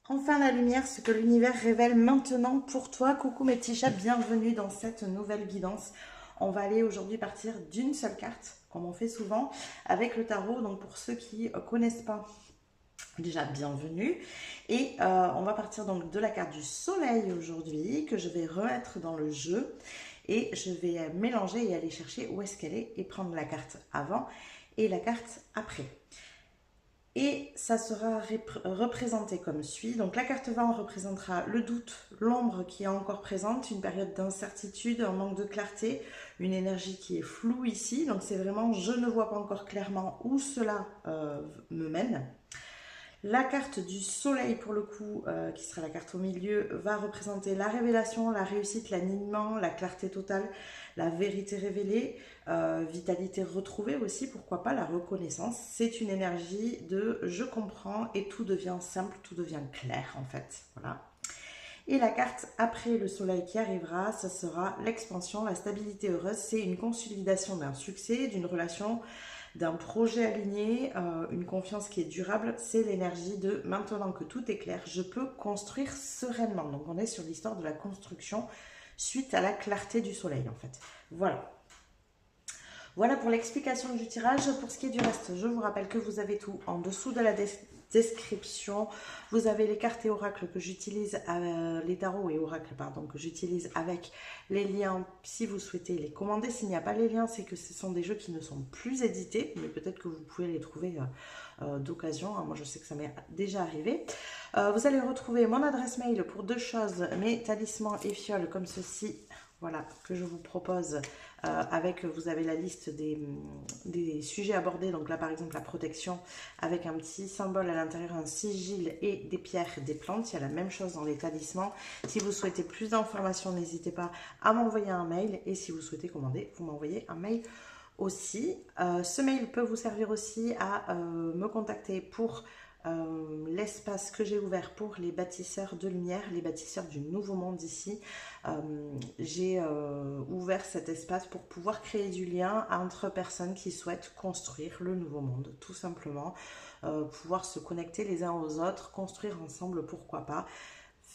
Enfin la lumière, ce que l'univers révèle maintenant pour toi. Coucou mes petits chats, bienvenue dans cette nouvelle guidance. On va aller aujourd'hui partir d'une seule carte, comme on fait souvent, avec le tarot. Donc pour ceux qui ne connaissent pas, déjà bienvenue. Et on va partir donc de la carte du soleil aujourd'hui, que je vais remettre dans le jeu. Et je vais mélanger et aller chercher où est-ce qu'elle est et prendre la carte avant et la carte après. Et ça sera représenté comme suit. Donc la carte 20 représentera le doute, l'ombre qui est encore présente, une période d'incertitude, un manque de clarté, une énergie qui est floue ici. Donc c'est vraiment je ne vois pas encore clairement où cela me mène. La carte du soleil, pour le coup, qui sera la carte au milieu, va représenter la révélation, la réussite, l'alignement, la clarté totale, la vérité révélée, vitalité retrouvée aussi, pourquoi pas, la reconnaissance. C'est une énergie de je comprends et tout devient simple, tout devient clair en fait. Voilà. Et la carte après le soleil qui arrivera, ça sera l'expansion, la stabilité heureuse. C'est une consolidation d'un succès, d'une relation, d'un projet aligné, une confiance qui est durable. C'est l'énergie de maintenant que tout est clair, je peux construire sereinement. Donc on est sur l'histoire de la construction suite à la clarté du soleil en fait. Voilà. Voilà pour l'explication du tirage. Pour ce qui est du reste, je vous rappelle que vous avez tout en dessous de la description. Vous avez les cartes et oracles que j'utilise, les tarots et oracles, pardon, que j'utilise avec les liens si vous souhaitez les commander. S'il n'y a pas les liens, c'est que ce sont des jeux qui ne sont plus édités, mais peut-être que vous pouvez les trouver d'occasion. Moi, je sais que ça m'est déjà arrivé. Vous allez retrouver mon adresse mail pour deux choses, mes talismans et fioles comme ceci. Voilà, que je vous propose vous avez la liste des sujets abordés. Donc là, par exemple, la protection avec un petit symbole à l'intérieur, un sigil et des pierres, des plantes. Il y a la même chose dans les talismans. Si vous souhaitez plus d'informations, n'hésitez pas à m'envoyer un mail. Et si vous souhaitez commander, vous m'envoyez un mail aussi. Ce mail peut vous servir aussi à me contacter pour l'espace que j'ai ouvert pour les bâtisseurs de lumière, les bâtisseurs du nouveau monde ici. J'ai ouvert cet espace pour pouvoir créer du lien entre personnes qui souhaitent construire le nouveau monde, tout simplement. Pouvoir se connecter les uns aux autres, construire ensemble, pourquoi pas.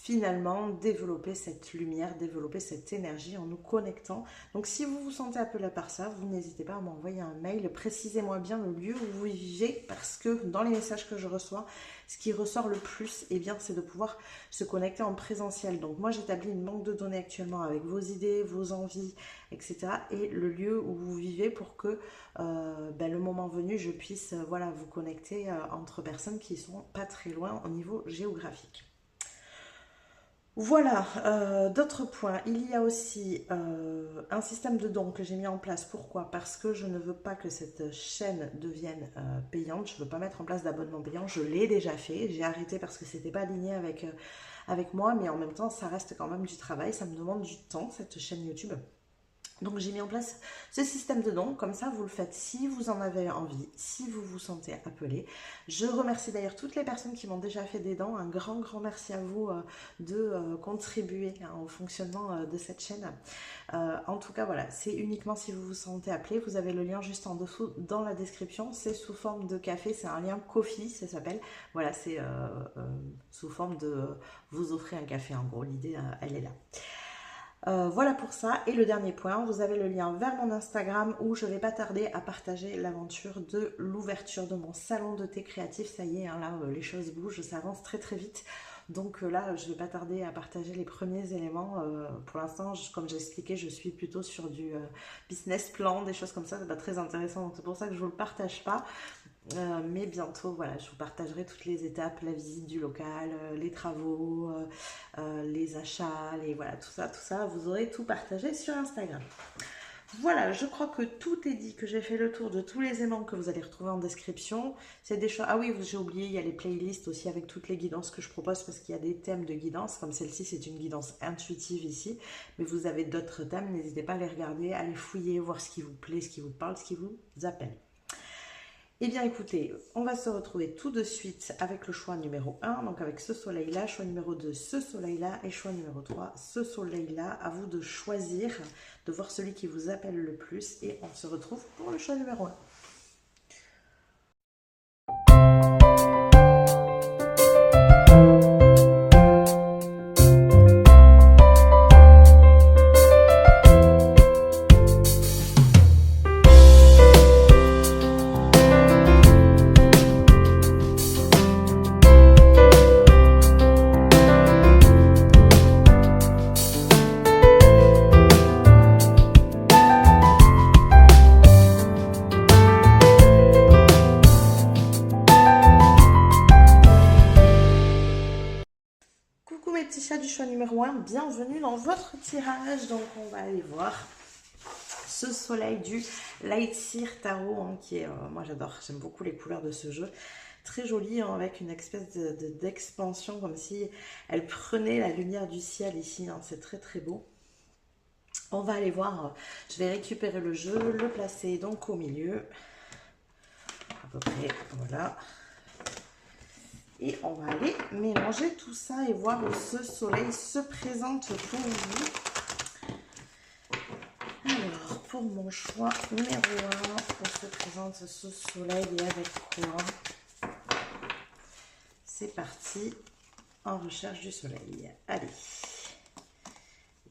Finalement, développer cette lumière, développer cette énergie en nous connectant. Donc si vous vous sentez appelé par ça, vous n'hésitez pas à m'envoyer un mail. Précisez-moi bien le lieu où vous vivez, parce que dans les messages que je reçois, ce qui ressort le plus, eh bien, c'est de pouvoir se connecter en présentiel. Donc moi, j'établis une banque de données actuellement avec vos idées, vos envies, etc. et le lieu où vous vivez pour que le moment venu, je puisse voilà, vous connecter entre personnes qui ne sont pas très loin au niveau géographique. Voilà, d'autres points. Il y a aussi un système de dons que j'ai mis en place. Pourquoi? Parce que je ne veux pas que cette chaîne devienne payante. Je ne veux pas mettre en place d'abonnement payant. Je l'ai déjà fait. J'ai arrêté parce que c'était pas aligné avec moi. Mais en même temps, ça reste quand même du travail. Ça me demande du temps, cette chaîne YouTube. Donc j'ai mis en place ce système de dons, comme ça vous le faites si vous en avez envie, si vous vous sentez appelé. Je remercie d'ailleurs toutes les personnes qui m'ont déjà fait des dons, un grand merci à vous de contribuer au fonctionnement de cette chaîne. En tout cas voilà, c'est uniquement si vous vous sentez appelé, vous avez le lien juste en dessous dans la description, c'est sous forme de café, c'est un lien Ko-fi, ça s'appelle. Voilà, c'est sous forme de vous offrir un café, en gros l'idée elle est là. Voilà pour ça. Et le dernier point, vous avez le lien vers mon Instagram où je ne vais pas tarder à partager l'aventure de l'ouverture de mon salon de thé créatif. Ça y est, hein, là, les choses bougent, ça avance très vite. Donc là, je ne vais pas tarder à partager les premiers éléments. Pour l'instant, comme j'ai expliqué, je suis plutôt sur du business plan, des choses comme ça. C'est pas très intéressant, donc c'est pour ça que je ne vous le partage pas. Mais bientôt, voilà, je vous partagerai toutes les étapes, la visite du local, les travaux, les achats, voilà, tout ça, vous aurez tout partagé sur Instagram. Voilà, je crois que tout est dit, que j'ai fait le tour de tous les aimants que vous allez retrouver en description. C'est des choses. Ah oui, j'ai oublié, il y a les playlists aussi avec toutes les guidances que je propose parce qu'il y a des thèmes de guidance. Comme celle-ci, c'est une guidance intuitive ici. Mais vous avez d'autres thèmes, n'hésitez pas à les regarder, à les fouiller, voir ce qui vous plaît, ce qui vous parle, ce qui vous appelle. Eh bien écoutez, on va se retrouver tout de suite avec le choix numéro 1, donc avec ce soleil-là, choix numéro 2, ce soleil-là, et choix numéro 3, ce soleil-là. À vous de choisir, de voir celui qui vous appelle le plus, et on se retrouve pour le choix numéro 1. mes petits chats du choix numéro 1, bienvenue dans votre tirage. Donc on va aller voir ce soleil du Lightseer Tarot, hein, qui est, moi j'adore, j'aime beaucoup les couleurs de ce jeu. Très joli, hein, avec une espèce d'expansion, comme si elle prenait la lumière du ciel ici, hein, c'est très très beau. On va aller voir, je vais récupérer le jeu, le placer donc au milieu, à peu près, voilà. Et on va aller mélanger tout ça et voir où ce soleil se présente pour vous. Alors, pour mon choix numéro 1, où se présente ce soleil et avec quoi? C'est parti, en recherche du soleil. Allez,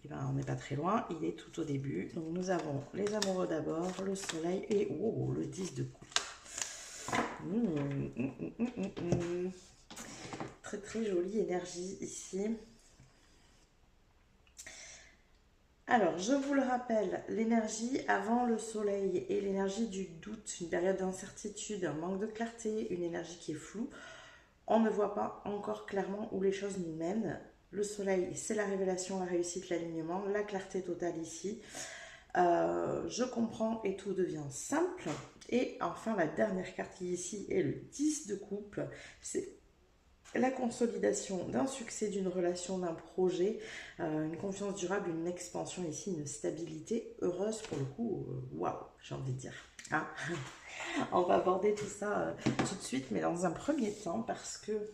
et ben, on n'est pas très loin, il est tout au début. Donc nous avons les amoureux d'abord, le soleil et oh, le 10 de coupe. Très très jolie énergie ici. Alors, je vous le rappelle, l'énergie avant le soleil et l'énergie du doute, une période d'incertitude, un manque de clarté, une énergie qui est floue. On ne voit pas encore clairement où les choses nous mènent. Le soleil, c'est la révélation, la réussite, l'alignement, la clarté totale ici. Je comprends et tout devient simple. Et enfin, la dernière carte qui ici est le 10 de coupe. C'est la consolidation d'un succès, d'une relation, d'un projet, une confiance durable, une expansion ici, une stabilité heureuse pour le coup. Waouh, j'ai envie de dire. Hein, on va aborder tout ça tout de suite, mais dans un premier temps, parce que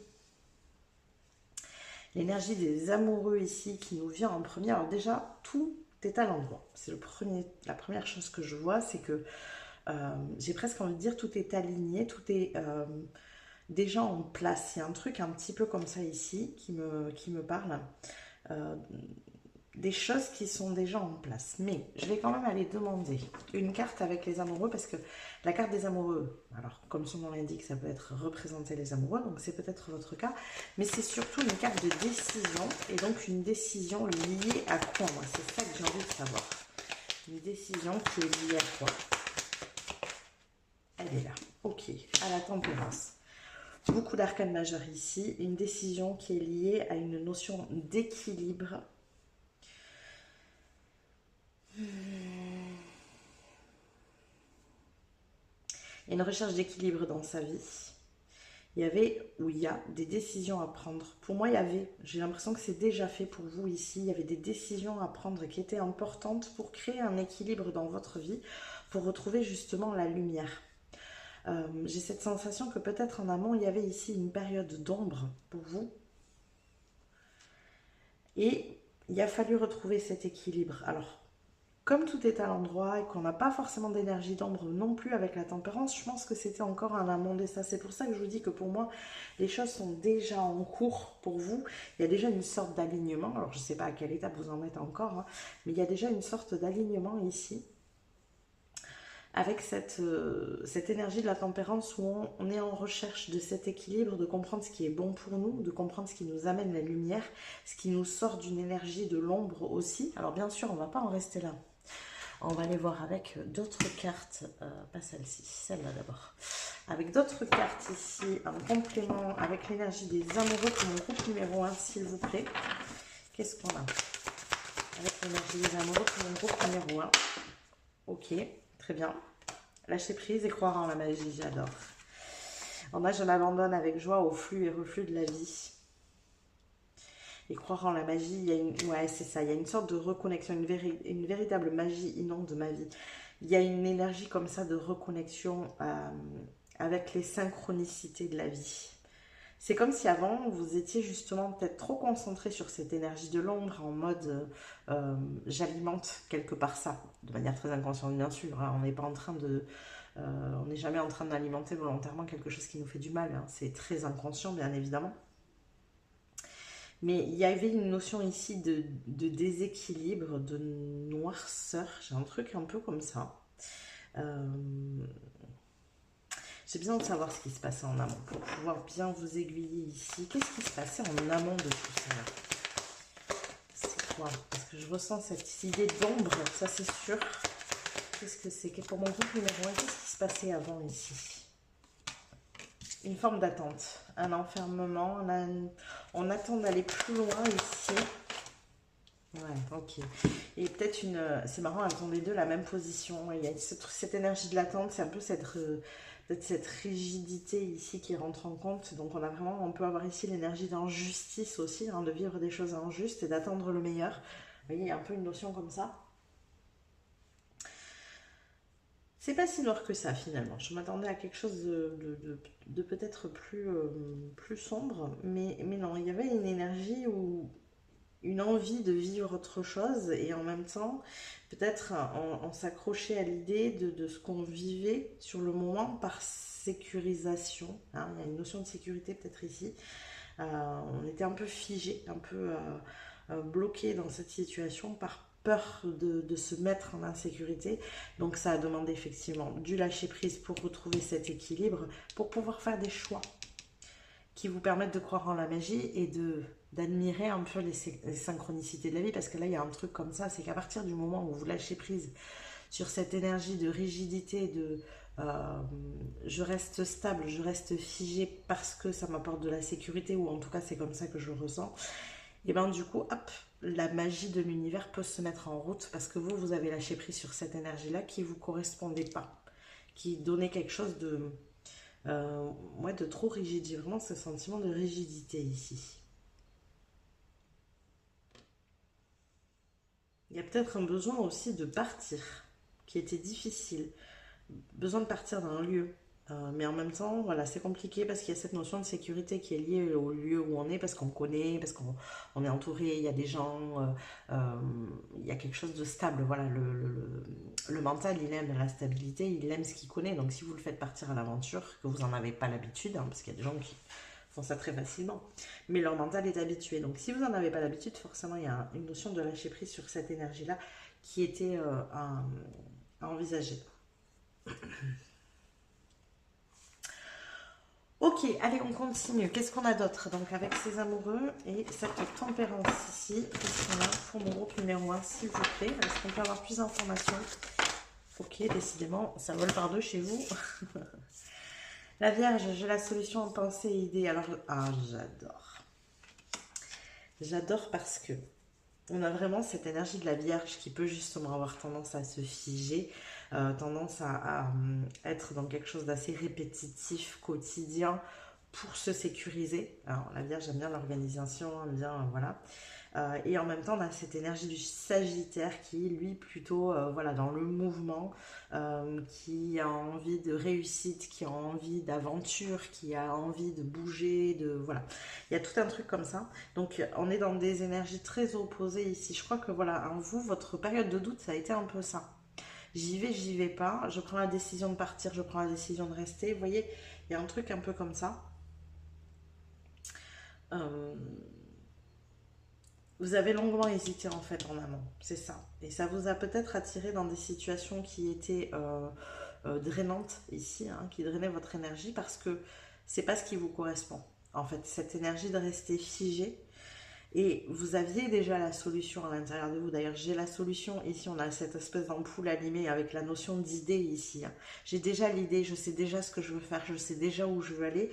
l'énergie des amoureux ici qui nous vient en premier, alors déjà, tout est à l'endroit. C'est la première chose que je vois, c'est que j'ai presque envie de dire tout est aligné, tout est déjà en place. Il y a un truc un petit peu comme ça ici qui me parle. Des choses qui sont déjà en place. Mais je vais quand même aller demander une carte avec les amoureux, parce que la carte des amoureux, alors comme son nom l'indique, ça peut être représenter les amoureux, donc c'est peut-être votre cas, mais c'est surtout une carte de décision, et donc une décision liée à quoi? Moi, c'est ça que j'ai envie de savoir. Une décision qui est liée à quoi? Elle est là. Ok, à la tempérance. Beaucoup d'arcanes majeures ici, une décision qui est liée à une notion d'équilibre. Il y a une recherche d'équilibre dans sa vie. Il y a des décisions à prendre. Pour moi, j'ai l'impression que c'est déjà fait pour vous ici. Il y avait des décisions à prendre qui étaient importantes pour créer un équilibre dans votre vie, pour retrouver justement la lumière. J'ai cette sensation que peut-être en amont, il y avait ici une période d'ombre pour vous. Et il a fallu retrouver cet équilibre. Alors, comme tout est à l'endroit et qu'on n'a pas forcément d'énergie d'ombre non plus avec la tempérance, je pense que c'était encore en amont de ça. C'est pour ça que je vous dis que pour moi, les choses sont déjà en cours pour vous. Il y a déjà une sorte d'alignement. Alors, je ne sais pas à quelle étape vous en êtes encore, hein, mais il y a déjà une sorte d'alignement ici, avec cette énergie de la tempérance où on est en recherche de cet équilibre, de comprendre ce qui est bon pour nous, de comprendre ce qui nous amène la lumière, ce qui nous sort d'une énergie de l'ombre aussi. Alors bien sûr, on ne va pas en rester là. On va aller voir avec d'autres cartes, pas celle-ci, celle-là d'abord. Avec d'autres cartes ici, un complément avec l'énergie des amoureux pour mon groupe numéro 1, s'il vous plaît. Qu'est-ce qu'on a avec l'énergie des amoureux pour mon groupe numéro 1? Ok. Très bien. Lâcher prise et croire en la magie, j'adore. Alors moi, je m'abandonne avec joie au flux et reflux de la vie. Et croire en la magie, ouais, c'est ça. Il y a une sorte de reconnexion, une véritable magie inonde ma vie. Il y a une énergie comme ça de reconnexion avec les synchronicités de la vie. C'est comme si avant, vous étiez justement peut-être trop concentré sur cette énergie de l'ombre en mode j'alimente quelque part ça, de manière très inconsciente bien sûr. Hein, on n'est pas en train on n'est jamais en train d'alimenter volontairement quelque chose qui nous fait du mal. Hein, c'est très inconscient bien évidemment. Mais il y avait une notion ici de déséquilibre, de noirceur. J'ai un truc un peu comme ça. J'ai besoin de savoir ce qui se passait en amont pour pouvoir bien vous aiguiller ici. Qu'est-ce qui se passait en amont de tout ça? C'est quoi? Parce que je ressens cette idée d'ombre, ça c'est sûr. Qu'est-ce que c'est? Pour mon groupe numéro 1, qu'est-ce qui se passait avant ici? une forme d'attente, un enfermement, on attend d'aller plus loin ici. Ouais, ok. Et peut-être c'est marrant, elles ont les deux la même position. Il y a cette énergie de l'attente, c'est un peu peut-être cette rigidité ici qui rentre en compte. Donc on peut avoir ici l'énergie d'injustice aussi, hein, de vivre des choses injustes et d'attendre le meilleur. Vous voyez, il y a un peu une notion comme ça. C'est pas si noir que ça finalement. Je m'attendais à quelque chose de peut-être plus sombre, mais non, il y avait une énergie ou une envie de vivre autre chose et en même temps, peut-être on s'accrochait à l'idée de ce qu'on vivait sur le moment par sécurisation. Hein. Il y a une notion de sécurité peut-être ici. On était un peu figé, un peu bloqué dans cette situation par peur de se mettre en insécurité. Donc ça a demandé effectivement du lâcher prise pour retrouver cet équilibre, pour pouvoir faire des choix qui vous permettent de croire en la magie et d'admirer un peu les synchronicités de la vie. Parce que là, il y a un truc comme ça, c'est qu'à partir du moment où vous lâchez prise sur cette énergie de rigidité, je reste stable, je reste figé parce que ça m'apporte de la sécurité, ou en tout cas c'est comme ça que je le ressens, et bien du coup, hop, la magie de l'univers peut se mettre en route parce que vous avez lâché prise sur cette énergie-là qui ne vous correspondait pas, qui donnait quelque chose de trop rigide. J'ai vraiment ce sentiment de rigidité ici. Il y a peut-être un besoin aussi de partir, qui était difficile. Besoin de partir d'un lieu. Mais en même temps, voilà, c'est compliqué parce qu'il y a cette notion de sécurité qui est liée au lieu où on est, parce qu'on connaît, parce qu'on est entouré, il y a des gens, il y a quelque chose de stable. Voilà, le mental, il aime la stabilité, il aime ce qu'il connaît. Donc si vous le faites partir à l'aventure, que vous n'en avez pas l'habitude, hein, parce qu'il y a des gens qui font ça très facilement, mais leur mental est habitué. Donc si vous n'en avez pas l'habitude, forcément, il y a une notion de lâcher prise sur cette énergie-là qui était à envisager. Ok, allez, on continue. Qu'est-ce qu'on a d'autre? Donc, avec ces amoureux et cette tempérance ici, qu'est-ce qu'on a pour mon groupe numéro 1, s'il vous plaît? Est-ce qu'on peut avoir plus d'informations? Ok, décidément, ça vole par deux chez vous. La Vierge, j'ai la solution en pensée et idée. Alors, j'adore. J'adore parce que on a vraiment cette énergie de la Vierge qui peut justement avoir tendance à se figer, tendance à être dans quelque chose d'assez répétitif, quotidien, pour se sécuriser. Alors la Vierge aime bien l'organisation, aime bien, voilà. Et en même temps, on a cette énergie du Sagittaire qui, lui, plutôt voilà, dans le mouvement, qui a envie de réussite, qui a envie d'aventure, qui a envie de bouger, voilà. Il y a tout un truc comme ça. Donc, on est dans des énergies très opposées ici. Je crois que, voilà, en vous, votre période de doute, ça a été un peu ça. J'y vais pas, je prends la décision de partir, je prends la décision de rester. Vous voyez, il y a un truc un peu comme ça. Vous avez longuement hésité en fait en amont, c'est ça. Et ça vous a peut-être attiré dans des situations qui étaient drainantes ici, hein, qui drainaient votre énergie parce que c'est pas ce qui vous correspond. En fait, cette énergie de rester figé. Et vous aviez déjà la solution à l'intérieur de vous. D'ailleurs, j'ai la solution. Ici, on a cette espèce d'ampoule allumée avec la notion d'idée ici. Hein. J'ai déjà l'idée, je sais déjà ce que je veux faire, je sais déjà où je veux aller.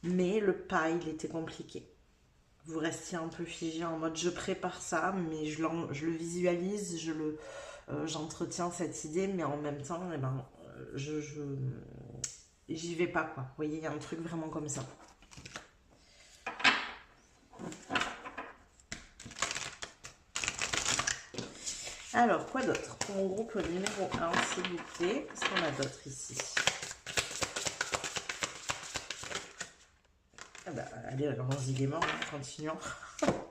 Mais le pas, il était compliqué. Vous restiez un peu figé en mode je prépare ça, mais je le visualise, j'entretiens cette idée, mais en même temps, eh ben, j'y vais pas, quoi. Vous voyez, il y a un truc vraiment comme ça. Alors, quoi d'autre? Pour mon groupe numéro 1, s'il vous plaît, qu'est-ce qu'on a d'autre ici? Ah bah, allez, allons-y gaiement, continuons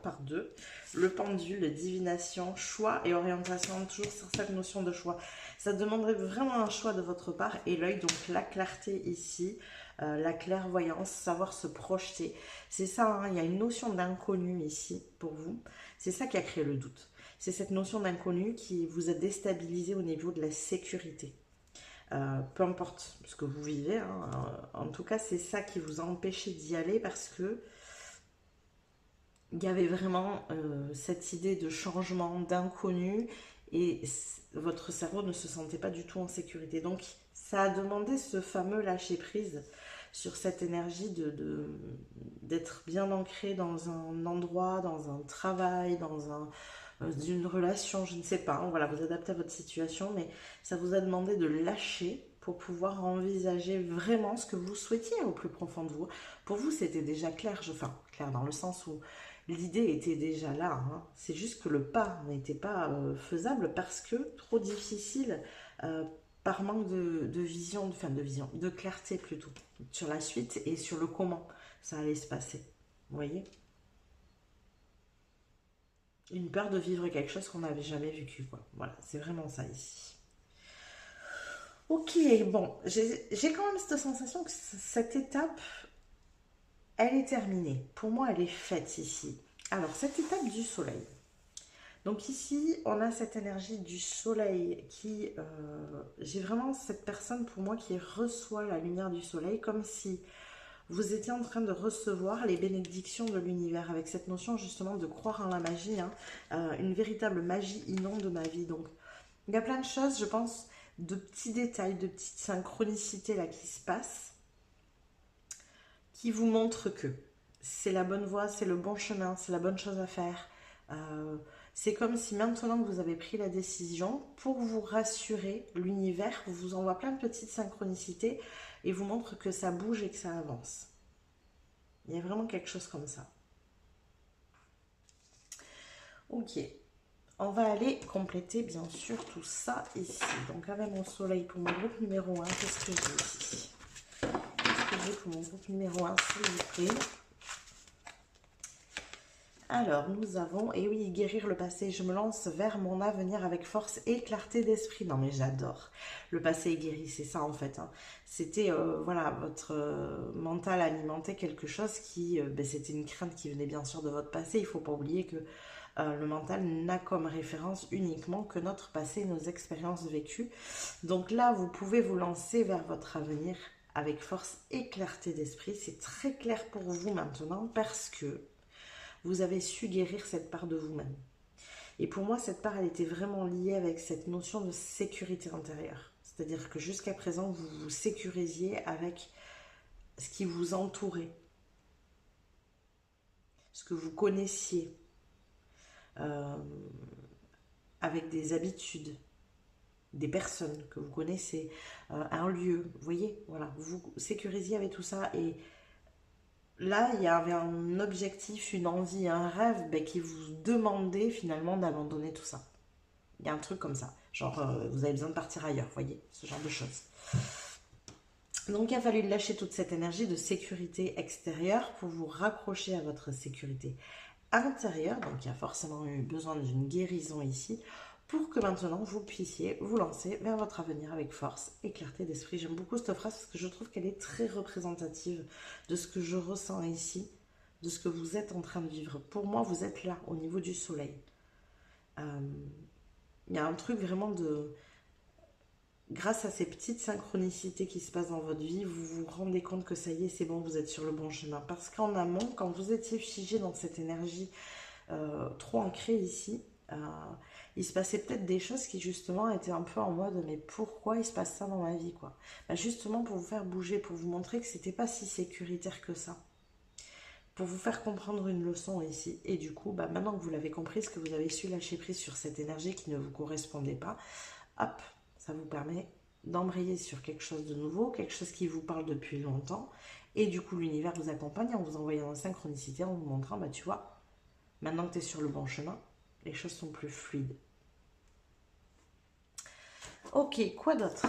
par deux. Le pendule, divination, choix et orientation, toujours sur cette notion de choix. Ça demanderait vraiment un choix de votre part et l'œil, donc la clarté ici, la clairvoyance, savoir se projeter. C'est ça, hein, il y a une notion d'inconnu ici pour vous. C'est ça qui a créé le doute. C'est cette notion d'inconnu qui vous a déstabilisé au niveau de la sécurité. Peu importe ce que vous vivez, hein, en tout cas c'est ça qui vous a empêché d'y aller parce que il y avait vraiment cette idée de changement, d'inconnu et votre cerveau ne se sentait pas du tout en sécurité. Donc ça a demandé ce fameux lâcher prise, sur cette énergie d'être bien ancré dans un endroit, dans un travail, une relation, je ne sais pas. Voilà, vous adaptez à votre situation, mais ça vous a demandé de lâcher pour pouvoir envisager vraiment ce que vous souhaitiez au plus profond de vous. Pour vous, c'était déjà clair, enfin, clair dans le sens où l'idée était déjà là, hein. C'est juste que le pas n'était pas faisable parce que trop difficile par manque de vision, de clarté plutôt, sur la suite et sur le comment ça allait se passer. Vous voyez? Une peur de vivre quelque chose qu'on n'avait jamais vécu, quoi. Voilà, c'est vraiment ça ici. Ok, bon, j'ai quand même cette sensation que cette étape, elle est terminée. Pour moi, elle est faite ici. Alors, cette étape du soleil. Donc ici, on a cette énergie du soleil qui... j'ai vraiment cette personne pour moi qui reçoit la lumière du soleil comme si vous étiez en train de recevoir les bénédictions de l'univers avec cette notion justement de croire en la magie. Hein. Une véritable magie inonde ma vie. Donc il y a plein de choses, je pense, de petits détails, de petites synchronicités là qui se passent, qui vous montrent que c'est la bonne voie, c'est le bon chemin, c'est la bonne chose à faire. C'est comme si maintenant que vous avez pris la décision, pour vous rassurer, l'univers vous envoie plein de petites synchronicités et vous montre que ça bouge et que ça avance. Il y a vraiment quelque chose comme ça. Ok. On va aller compléter bien sûr tout ça ici. Donc avec mon soleil pour mon groupe numéro 1, qu'est-ce que j'ai ici? Qu'est-ce que j'ai pour mon groupe numéro 1, s'il vous plaît? Alors, nous avons, et oui, guérir le passé, je me lance vers mon avenir avec force et clarté d'esprit. Non mais j'adore. Le passé est guéri, c'est ça en fait. Hein. C'était, voilà, votre mental alimentait quelque chose qui, c'était une crainte qui venait bien sûr de votre passé. Il ne faut pas oublier que le mental n'a comme référence uniquement que notre passé, nos expériences vécues. Donc là, vous pouvez vous lancer vers votre avenir avec force et clarté d'esprit. C'est très clair pour vous maintenant parce que vous avez su guérir cette part de vous-même. Et pour moi, cette part, elle était vraiment liée avec cette notion de sécurité intérieure. C'est-à-dire que jusqu'à présent, vous vous sécurisiez avec ce qui vous entourait, ce que vous connaissiez, avec des habitudes, des personnes que vous connaissez, un lieu, vous voyez, voilà, vous vous sécurisiez avec tout ça et là, il y avait un objectif, une envie, un rêve qui vous demandait finalement d'abandonner tout ça. Il y a un truc comme ça. Genre, vous avez besoin de partir ailleurs, vous voyez, ce genre de choses. Donc, il a fallu lâcher toute cette énergie de sécurité extérieure pour vous raccrocher à votre sécurité intérieure. Donc, il y a forcément eu besoin d'une guérison ici pour que maintenant vous puissiez vous lancer vers votre avenir avec force et clarté d'esprit. J'aime beaucoup cette phrase parce que je trouve qu'elle est très représentative de ce que je ressens ici, de ce que vous êtes en train de vivre. Pour moi, vous êtes là, au niveau du soleil. Il y a un truc vraiment de... Grâce à ces petites synchronicités qui se passent dans votre vie, vous vous rendez compte que ça y est, c'est bon, vous êtes sur le bon chemin. Parce qu'en amont, quand vous étiez figé dans cette énergie trop ancrée ici, il se passait peut-être des choses qui justement étaient un peu en mode mais pourquoi il se passe ça dans ma vie quoi. Justement pour vous faire bouger, pour vous montrer que c'était pas si sécuritaire que ça, pour vous faire comprendre une leçon ici. Et du coup maintenant que vous l'avez compris, que vous avez su lâcher prise sur cette énergie qui ne vous correspondait pas, hop, ça vous permet d'embrayer sur quelque chose de nouveau, quelque chose qui vous parle depuis longtemps, et du coup l'univers vous accompagne en vous envoyant en synchronicité, en vous montrant tu vois, maintenant que tu es sur le bon chemin, les choses sont plus fluides. Ok, quoi d'autre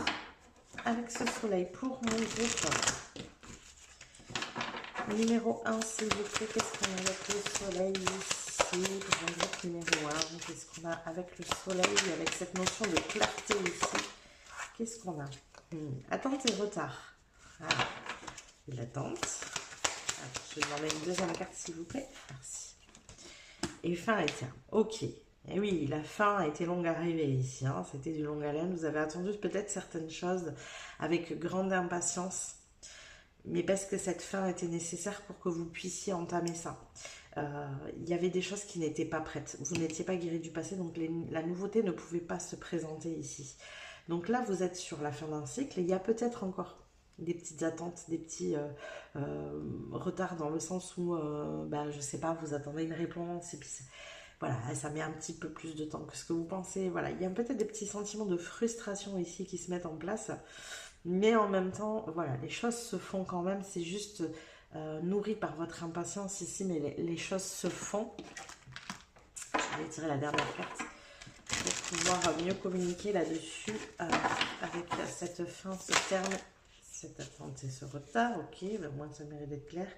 avec ce soleil pour mon groupe numéro 1, s'il vous plaît? Qu'est-ce qu'on a avec le soleil ici pour mon groupe numéro 1? Qu'est-ce qu'on a avec le soleil, avec cette notion de clarté ici? Qu'est-ce qu'on a? Attente et retard. Voilà. L'attente. Je vais demander une deuxième carte, s'il vous plaît. Merci. Et fin et terme. Ok. Et oui, la fin a été longue à arriver ici. Hein. C'était du longue haleine. Vous avez attendu peut-être certaines choses avec grande impatience. Mais parce que cette fin était nécessaire pour que vous puissiez entamer ça. Il y avait des choses qui n'étaient pas prêtes. Vous n'étiez pas guéri du passé, donc la nouveauté ne pouvait pas se présenter ici. Donc là, vous êtes sur la fin d'un cycle et il y a peut-être encore des petites attentes, des petits retards dans le sens où, je sais pas, vous attendez une réponse et puis voilà, ça met un petit peu plus de temps que ce que vous pensez. Voilà, il y a peut-être des petits sentiments de frustration ici qui se mettent en place, mais en même temps, voilà, les choses se font quand même. C'est juste nourri par votre impatience ici, mais les choses se font. Je vais tirer la dernière carte pour pouvoir mieux communiquer là-dessus avec cette fin, ce terme, cette attente et ce retard. Ok, au moins ça mérite d'être clair.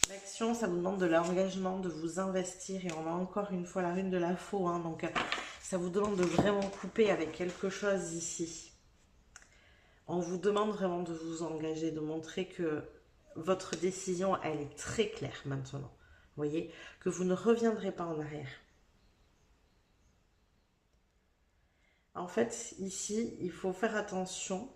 L'action, ça vous demande de l'engagement, de vous investir, et on a encore une fois la rune de la faux, hein, donc ça vous demande de vraiment couper avec quelque chose ici. On vous demande vraiment de vous engager, de montrer que votre décision, elle est très claire maintenant. Vous voyez, que vous ne reviendrez pas en arrière. En fait, ici, il faut faire attention.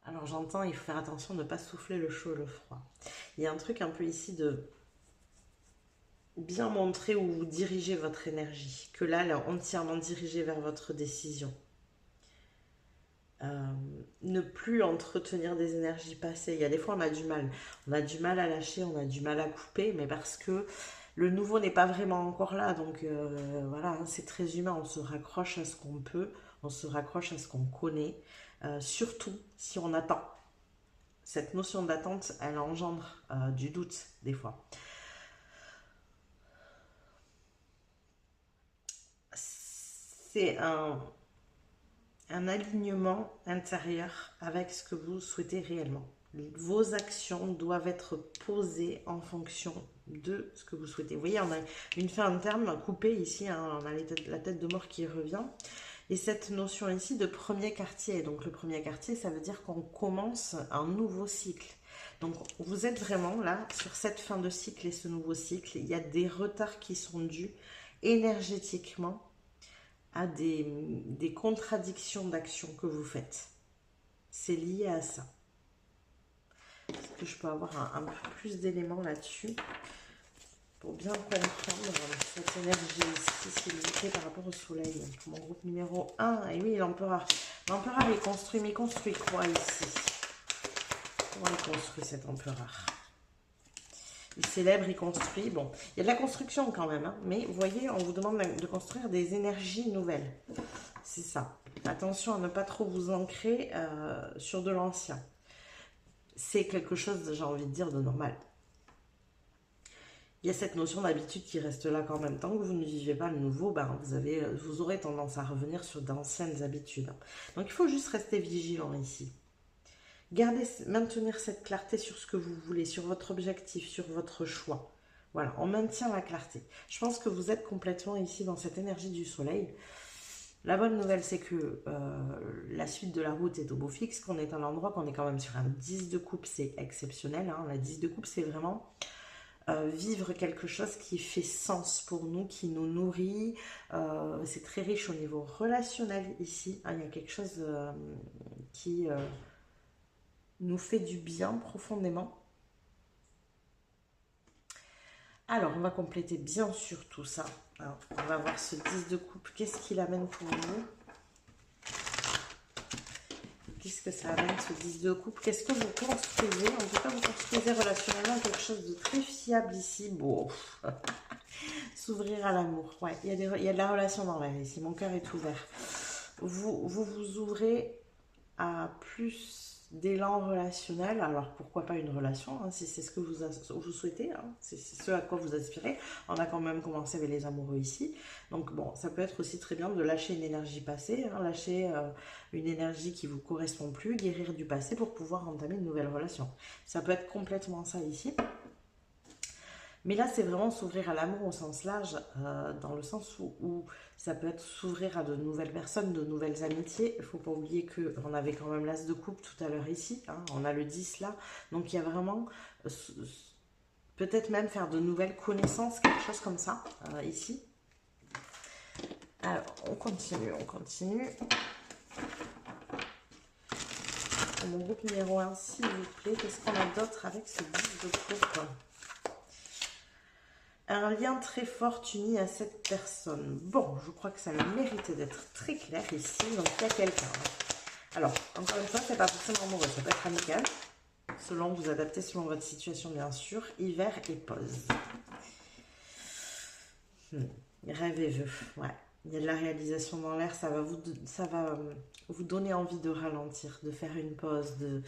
Alors j'entends, il faut faire attention de ne pas souffler le chaud et le froid. Il y a un truc un peu ici de bien montrer où vous dirigez votre énergie. Que là, elle est entièrement dirigée vers votre décision. Ne plus entretenir des énergies passées. Il y a des fois, on a du mal. On a du mal à lâcher, on a du mal à couper, mais parce que le nouveau n'est pas vraiment encore là. Donc voilà, hein, c'est très humain. On se raccroche à ce qu'on peut, on se raccroche à ce qu'on connaît. Surtout si on attend. Cette notion d'attente, elle engendre du doute des fois. C'est un alignement intérieur avec ce que vous souhaitez réellement. Vos actions doivent être posées en fonction de ce que vous souhaitez. Vous voyez, on a une fin de terme coupée ici, hein, on a la tête de mort qui revient. Et cette notion ici de premier quartier. Donc le premier quartier, ça veut dire qu'on commence un nouveau cycle. Donc vous êtes vraiment là sur cette fin de cycle et ce nouveau cycle. Il y a des retards qui sont dus énergétiquement à des contradictions d'action que vous faites. C'est lié à ça. Est-ce que je peux avoir un peu plus d'éléments là-dessus pour bien comprendre cette énergie ici, s'il vous plaît, par rapport au soleil. Mon groupe numéro 1, et oui, l'empereur. L'empereur, il construit, mais il construit quoi ici? Comment il construit cet empereur? Il célèbre, il construit. Bon, il y a de la construction quand même, hein, mais vous voyez, on vous demande de construire des énergies nouvelles. C'est ça. Attention à ne pas trop vous ancrer sur de l'ancien. C'est quelque chose, j'ai envie de dire, de normal. Il y a cette notion d'habitude qui reste là quand même. Tant que vous ne vivez pas le nouveau, vous aurez tendance à revenir sur d'anciennes habitudes. Donc il faut juste rester vigilant ici. Maintenir cette clarté sur ce que vous voulez, sur votre objectif, sur votre choix. Voilà, on maintient la clarté. Je pense que vous êtes complètement ici dans cette énergie du soleil. La bonne nouvelle, c'est que la suite de la route est au beau fixe, qu'on est à l'endroit, qu'on est quand même sur un 10 de coupe, c'est exceptionnel. Hein. La 10 de coupe, c'est vraiment vivre quelque chose qui fait sens pour nous, qui nous nourrit. C'est très riche au niveau relationnel ici. Hein. Il y a quelque chose qui nous fait du bien profondément. Alors, on va compléter bien sûr tout ça. Alors, on va voir ce 10 de coupe. Qu'est-ce qu'il amène pour vous? Qu'est-ce que ça amène, ce 10 de coupe? Qu'est-ce que vous construisez? En tout cas, vous construisez relationnellement quelque chose de très fiable ici. Bon, s'ouvrir à l'amour. Ouais, il y a de la relation dans l'air ici. Mon cœur est ouvert. Vous ouvrez à plus d'élan relationnel. Alors, pourquoi pas une relation, hein, si c'est ce que vous souhaitez, hein, c'est ce à quoi vous aspirez. On a quand même commencé avec les amoureux ici. Donc, bon, ça peut être aussi très bien de lâcher une énergie passée, hein, lâcher une énergie qui ne vous correspond plus, guérir du passé pour pouvoir entamer une nouvelle relation. Ça peut être complètement ça ici. Mais là, c'est vraiment s'ouvrir à l'amour au sens large, dans le sens où ça peut être s'ouvrir à de nouvelles personnes, de nouvelles amitiés. Il ne faut pas oublier qu'on avait quand même l'as de coupe tout à l'heure ici, hein, on a le 10 là. Donc il y a vraiment, peut-être même faire de nouvelles connaissances, quelque chose comme ça, ici. Alors, on continue, on continue. Mon groupe numéro 1, s'il vous plaît, qu'est-ce qu'on a d'autre avec ce 10 de coupe ? un lien très fort uni à cette personne. Bon, je crois que ça a le mérite d'être très clair ici. Donc, il y a quelqu'un. Alors, encore une fois, c'est pas forcément amoureux, ça peut être amical. Selon, vous adaptez selon votre situation, bien sûr. Hiver et pause. Rêve et vœux, ouais. Il y a de la réalisation dans l'air, ça va vous donner envie de ralentir, de faire une pause, de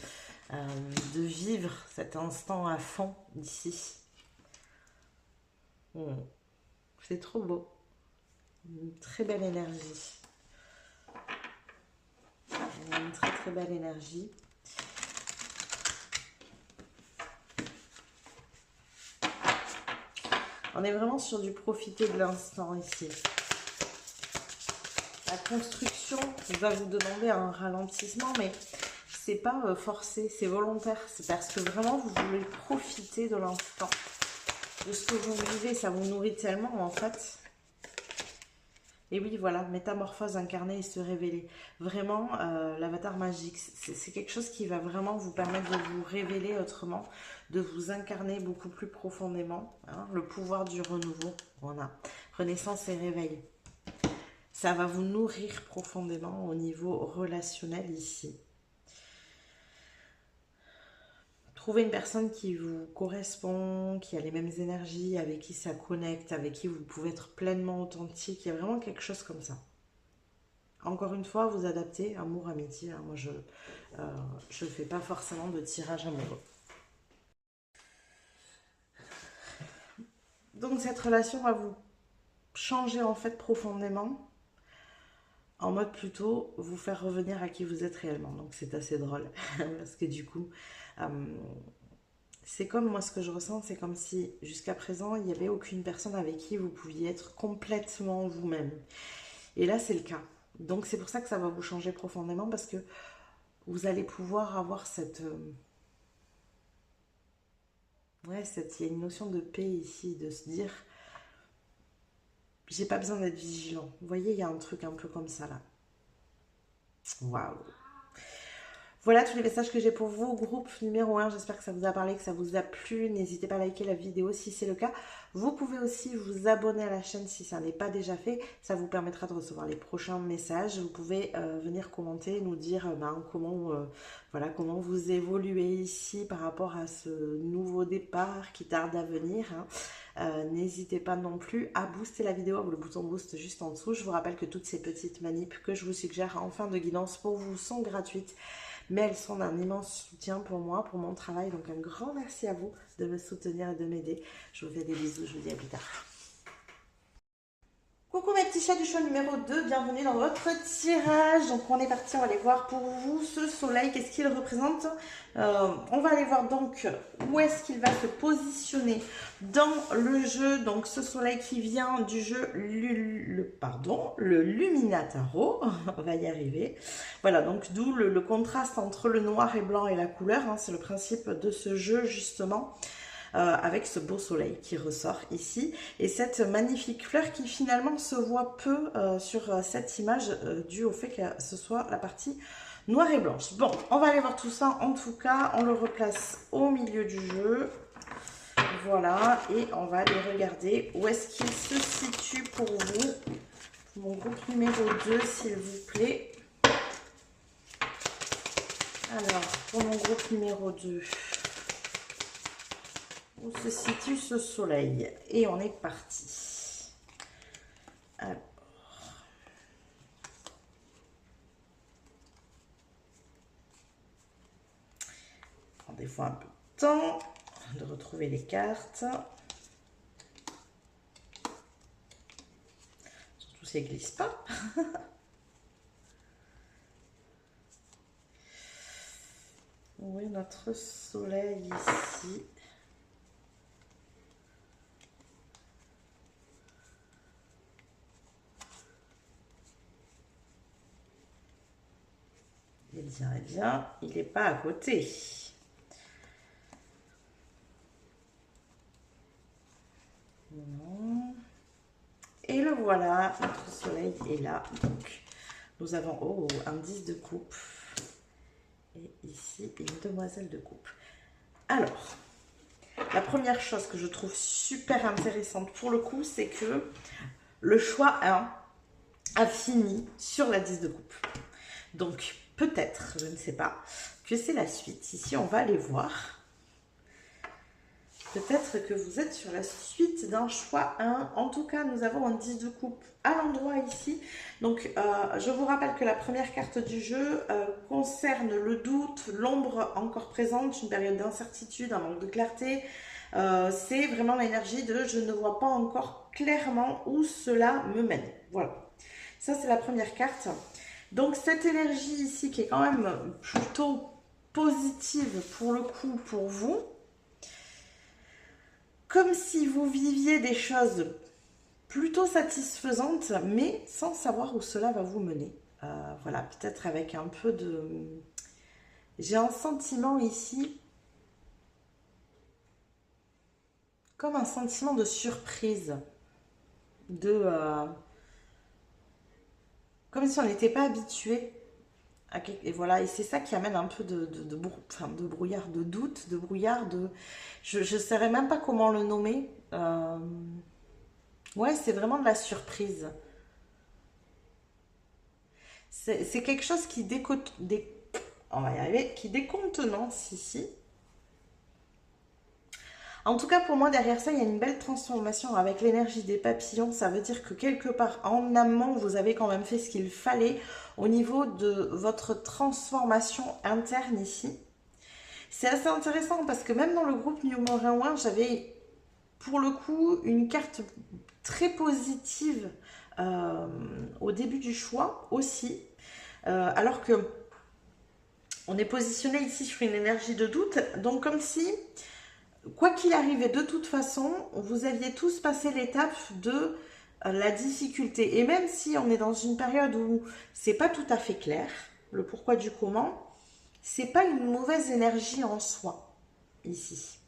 vivre cet instant à fond ici. C'est trop beau. Une très belle énergie. Une très très belle énergie. On est vraiment sur du profiter de l'instant ici. La construction va vous demander un ralentissement, mais c'est pas forcé, c'est volontaire. C'est parce que vraiment vous voulez profiter de l'instant, de ce que vous vivez. Ça vous nourrit tellement en fait. Et oui, voilà, métamorphose, incarner et se révéler. Vraiment, l'avatar magique, c'est quelque chose qui va vraiment vous permettre de vous révéler autrement, de vous incarner beaucoup plus profondément. Hein, le pouvoir du renouveau, voilà. Renaissance et réveil. Ça va vous nourrir profondément au niveau relationnel ici. Trouvez une personne qui vous correspond, qui a les mêmes énergies, avec qui ça connecte, avec qui vous pouvez être pleinement authentique. Il y a vraiment quelque chose comme ça. Encore une fois, vous adaptez, amour, amitié. Hein. Moi, je ne fais pas forcément de tirage amoureux. Donc, cette relation va vous changer en fait profondément, en mode plutôt vous faire revenir à qui vous êtes réellement. Donc, c'est assez drôle, parce que du coup... c'est comme moi ce que je ressens, c'est comme si jusqu'à présent il n'y avait aucune personne avec qui vous pouviez être complètement vous-même. Et là c'est le cas. Donc c'est pour ça que ça va vous changer profondément, parce que vous allez pouvoir avoir cette... il y a une notion de paix ici, de se dire j'ai pas besoin d'être vigilant. Vous voyez, il y a un truc un peu comme ça là. Waouh! Voilà tous les messages que j'ai pour vous. Groupe numéro 1, j'espère que ça vous a parlé, que ça vous a plu. N'hésitez pas à liker la vidéo si c'est le cas. Vous pouvez aussi vous abonner à la chaîne si ça n'est pas déjà fait. Ça vous permettra de recevoir les prochains messages. Vous pouvez venir commenter, nous dire comment vous évoluez ici par rapport à ce nouveau départ qui tarde à venir. Hein. N'hésitez pas non plus à booster la vidéo avec le bouton boost juste en dessous. Je vous rappelle que toutes ces petites manips que je vous suggère en fin de guidance pour vous sont gratuites, mais elles sont d'un immense soutien pour moi, pour mon travail. Donc un grand merci à vous de me soutenir et de m'aider. Je vous fais des bisous, je vous dis à plus tard. Coucou mes petits chats du choix numéro 2, bienvenue dans votre tirage. Donc on est parti, on va aller voir pour vous ce soleil, qu'est-ce qu'il représente. On va aller voir donc où est-ce qu'il va se positionner dans le jeu. Donc ce soleil qui vient du jeu le Lumina Tarot, on va y arriver. Voilà, donc d'où le contraste entre le noir et blanc et la couleur, hein, c'est le principe de ce jeu justement. Avec ce beau soleil qui ressort ici et cette magnifique fleur qui finalement se voit peu sur cette image dû au fait que ce soit la partie noire et blanche. Bon, on va aller voir tout ça. En tout cas, on le replace au milieu du jeu. Voilà, et on va aller regarder où est-ce qu'il se situe pour vous. Mon groupe numéro 2, s'il vous plaît. Alors, pour mon groupe numéro 2... où se situe ce soleil? Et on est parti. Alors. Prend des fois un peu de temps de retrouver les cartes. Surtout si elles ne glissent pas. Où est notre soleil ici? Eh bien, il n'est pas à côté. Non. Et le voilà, notre soleil est là. Donc, nous avons un 10 de coupe. Et ici, une demoiselle de coupe. Alors, la première chose que je trouve super intéressante pour le coup, c'est que le choix 1 a fini sur la 10 de coupe. Donc, peut-être, je ne sais pas, que c'est la suite. Ici, on va aller voir. Peut-être que vous êtes sur la suite d'un choix 1. En tout cas, nous avons un 10 de coupe à l'endroit ici. Donc, je vous rappelle que la première carte du jeu concerne le doute, l'ombre encore présente, une période d'incertitude, un manque de clarté. C'est vraiment l'énergie de « je ne vois pas encore clairement où cela me mène ». Voilà. Ça, c'est la première carte. Donc, cette énergie ici qui est quand même plutôt positive pour le coup pour vous, comme si vous viviez des choses plutôt satisfaisantes, mais sans savoir où cela va vous mener. Voilà, peut-être avec un peu de... J'ai un sentiment ici, comme un sentiment de surprise, comme si on n'était pas habitué. Et voilà, et c'est ça qui amène un peu de brouillard, de doute, de brouillard, de... Je ne saurais même pas comment le nommer. Ouais, c'est vraiment de la surprise. C'est quelque chose qui on va y arriver, qui décontenance ici. En tout cas, pour moi, derrière ça, il y a une belle transformation avec l'énergie des papillons. Ça veut dire que quelque part, en amont, vous avez quand même fait ce qu'il fallait au niveau de votre transformation interne ici. C'est assez intéressant parce que même dans le groupe numéro 1, j'avais pour le coup une carte très positive au début du choix aussi. Alors que on est positionné ici sur une énergie de doute. Donc comme si... Quoi qu'il arrivait, de toute façon, vous aviez tous passé l'étape de la difficulté. Et même si on est dans une période où c'est pas tout à fait clair, le pourquoi du comment, c'est pas une mauvaise énergie en soi, ici.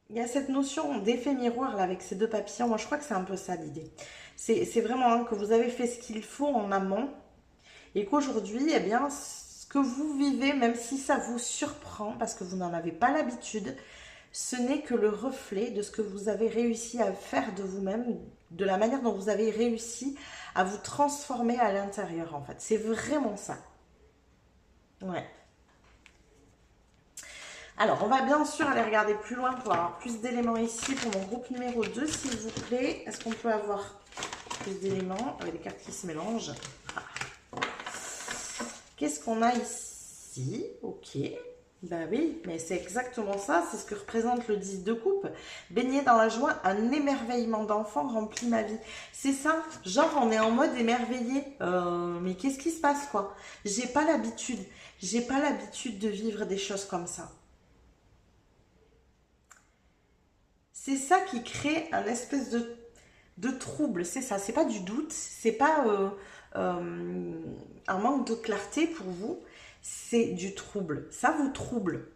Il y a cette notion d'effet miroir là avec ces deux papillons. Moi, je crois que c'est un peu ça l'idée. C'est vraiment hein, que vous avez fait ce qu'il faut en amont et qu'aujourd'hui, eh bien, ce que vous vivez, même si ça vous surprend parce que vous n'en avez pas l'habitude, ce n'est que le reflet de ce que vous avez réussi à faire de vous-même, de la manière dont vous avez réussi à vous transformer à l'intérieur en fait. C'est vraiment ça. Ouais. Alors, on va bien sûr aller regarder plus loin pour avoir plus d'éléments ici pour mon groupe numéro 2, s'il vous plaît. Est-ce qu'on peut avoir plus d'éléments avec des cartes qui se mélangent? Qu'est-ce qu'on a ici? Ok. Ben oui, mais c'est exactement ça. C'est ce que représente le 10 de coupe. Baigner dans la joie, un émerveillement d'enfant remplit ma vie. C'est ça. Genre, on est en mode émerveillé. Mais qu'est-ce qui se passe, quoi? J'ai pas l'habitude. J'ai pas l'habitude de vivre des choses comme ça. C'est ça qui crée un espèce de trouble, c'est ça. C'est pas du doute, c'est pas un manque de clarté pour vous, c'est du trouble. Ça vous trouble.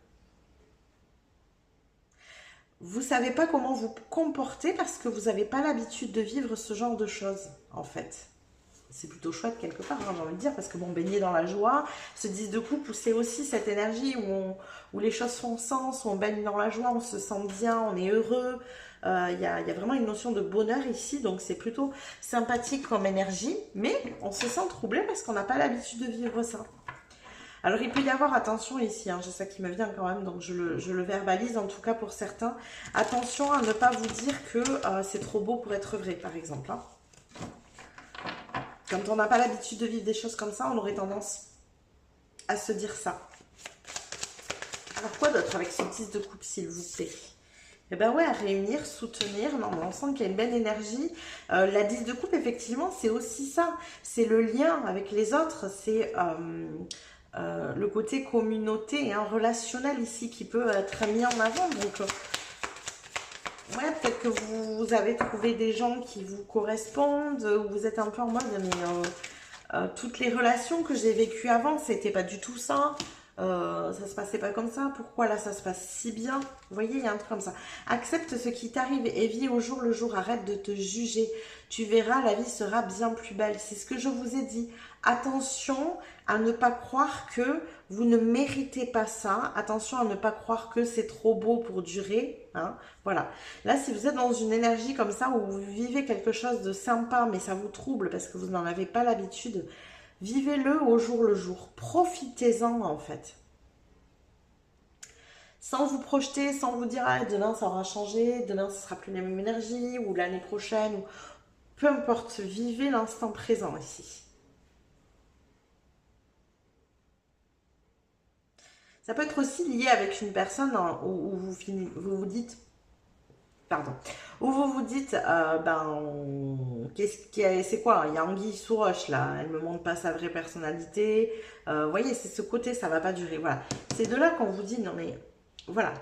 Vous savez pas comment vous comporter parce que vous n'avez pas l'habitude de vivre ce genre de choses, en fait. C'est plutôt chouette quelque part, hein, j'ai envie de dire, parce que bon, baigner dans la joie, ce 10 de coupe, c'est aussi cette énergie où les choses font sens, où on baigne dans la joie, on se sent bien, on est heureux. Il y a vraiment une notion de bonheur ici, donc c'est plutôt sympathique comme énergie, mais on se sent troublé parce qu'on n'a pas l'habitude de vivre ça. Alors il peut y avoir, attention ici, hein, j'ai ça qui me vient quand même, donc je le verbalise en tout cas pour certains. Attention à ne pas vous dire que c'est trop beau pour être vrai, par exemple. Hein. Quand on n'a pas l'habitude de vivre des choses comme ça, on aurait tendance à se dire ça. Alors quoi d'autre avec ce 10 de coupe, s'il vous plaît? Eh bien ouais, à réunir, soutenir, non, on sent qu'il y a une belle énergie. La 10 de coupe, effectivement, c'est aussi ça. C'est le lien avec les autres, c'est le côté communauté, hein, relationnel ici qui peut être mis en avant. Donc, ouais, peut-être que vous avez trouvé des gens qui vous correspondent, ou vous êtes un peu en mode, mais toutes les relations que j'ai vécues avant, c'était pas du tout ça. ça se passait pas comme ça, pourquoi là ça se passe si bien? Vous voyez, il y a un truc comme ça. Accepte ce qui t'arrive et vis au jour le jour, arrête de te juger. Tu verras, la vie sera bien plus belle. C'est ce que je vous ai dit. Attention à ne pas croire que vous ne méritez pas ça. Attention à ne pas croire que c'est trop beau pour durer. Hein. Voilà. Là, si vous êtes dans une énergie comme ça, où vous vivez quelque chose de sympa, mais ça vous trouble parce que vous n'en avez pas l'habitude, vivez-le au jour le jour. Profitez-en, en fait. Sans vous projeter, sans vous dire, ah, demain ça aura changé, demain ce sera plus la même énergie, ou l'année prochaine, ou peu importe. Vivez l'instant présent ici. Ça peut être aussi lié avec une personne où vous vous dites, pardon, où vous vous dites, c'est quoi? Il y a anguille sous roche là, elle me montre pas sa vraie personnalité. Vous voyez, c'est ce côté, ça va pas durer. Voilà, c'est de là qu'on vous dit, non mais voilà,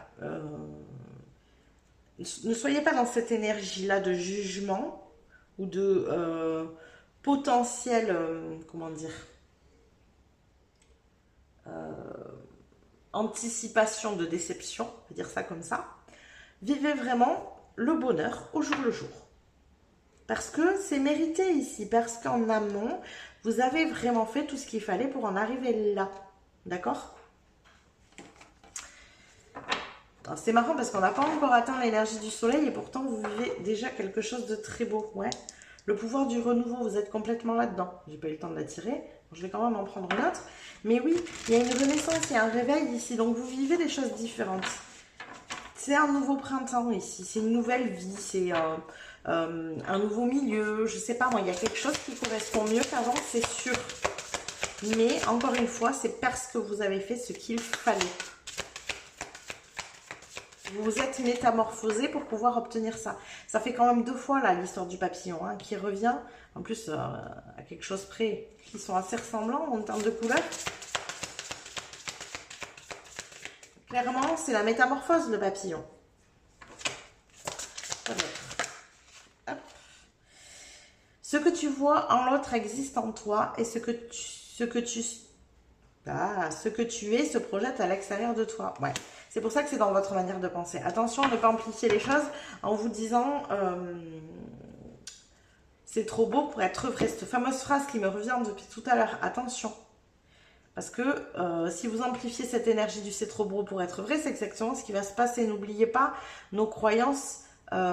ne soyez pas dans cette énergie là de jugement ou de potentiel, comment dire, anticipation de déception, on va dire ça comme ça. Vivez vraiment le bonheur au jour le jour. Parce que c'est mérité ici, parce qu'en amont, vous avez vraiment fait tout ce qu'il fallait pour en arriver là. D'accord? C'est marrant parce qu'on n'a pas encore atteint l'énergie du soleil et pourtant vous vivez déjà quelque chose de très beau. Ouais. Le pouvoir du renouveau, vous êtes complètement là-dedans. J'ai pas eu le temps de la tirer. Je vais quand même en prendre une autre. Mais oui, il y a une renaissance, il y a un réveil ici. Donc vous vivez des choses différentes. C'est un nouveau printemps ici. C'est une nouvelle vie. C'est un nouveau milieu. Je sais pas moi, il y a quelque chose qui correspond mieux qu'avant, c'est sûr. Mais encore une fois, c'est parce que vous avez fait ce qu'il fallait. Vous vous êtes métamorphosé pour pouvoir obtenir ça. Ça fait quand même 2 fois là l'histoire du papillon hein, qui revient. En plus, à quelque chose près, qui sont assez ressemblants en termes de couleur. Clairement, c'est la métamorphose, le papillon. Hop. Ce que tu vois en l'autre existe en toi et ce que tu es se projette à l'extérieur de toi. Ouais. C'est pour ça que c'est dans votre manière de penser. Attention à ne pas amplifier les choses en vous disant c'est trop beau pour être vrai. Cette fameuse phrase qui me revient depuis tout à l'heure. Attention. Parce que si vous amplifiez cette énergie du c'est trop beau pour être vrai, c'est exactement ce qui va se passer. N'oubliez pas, nos croyances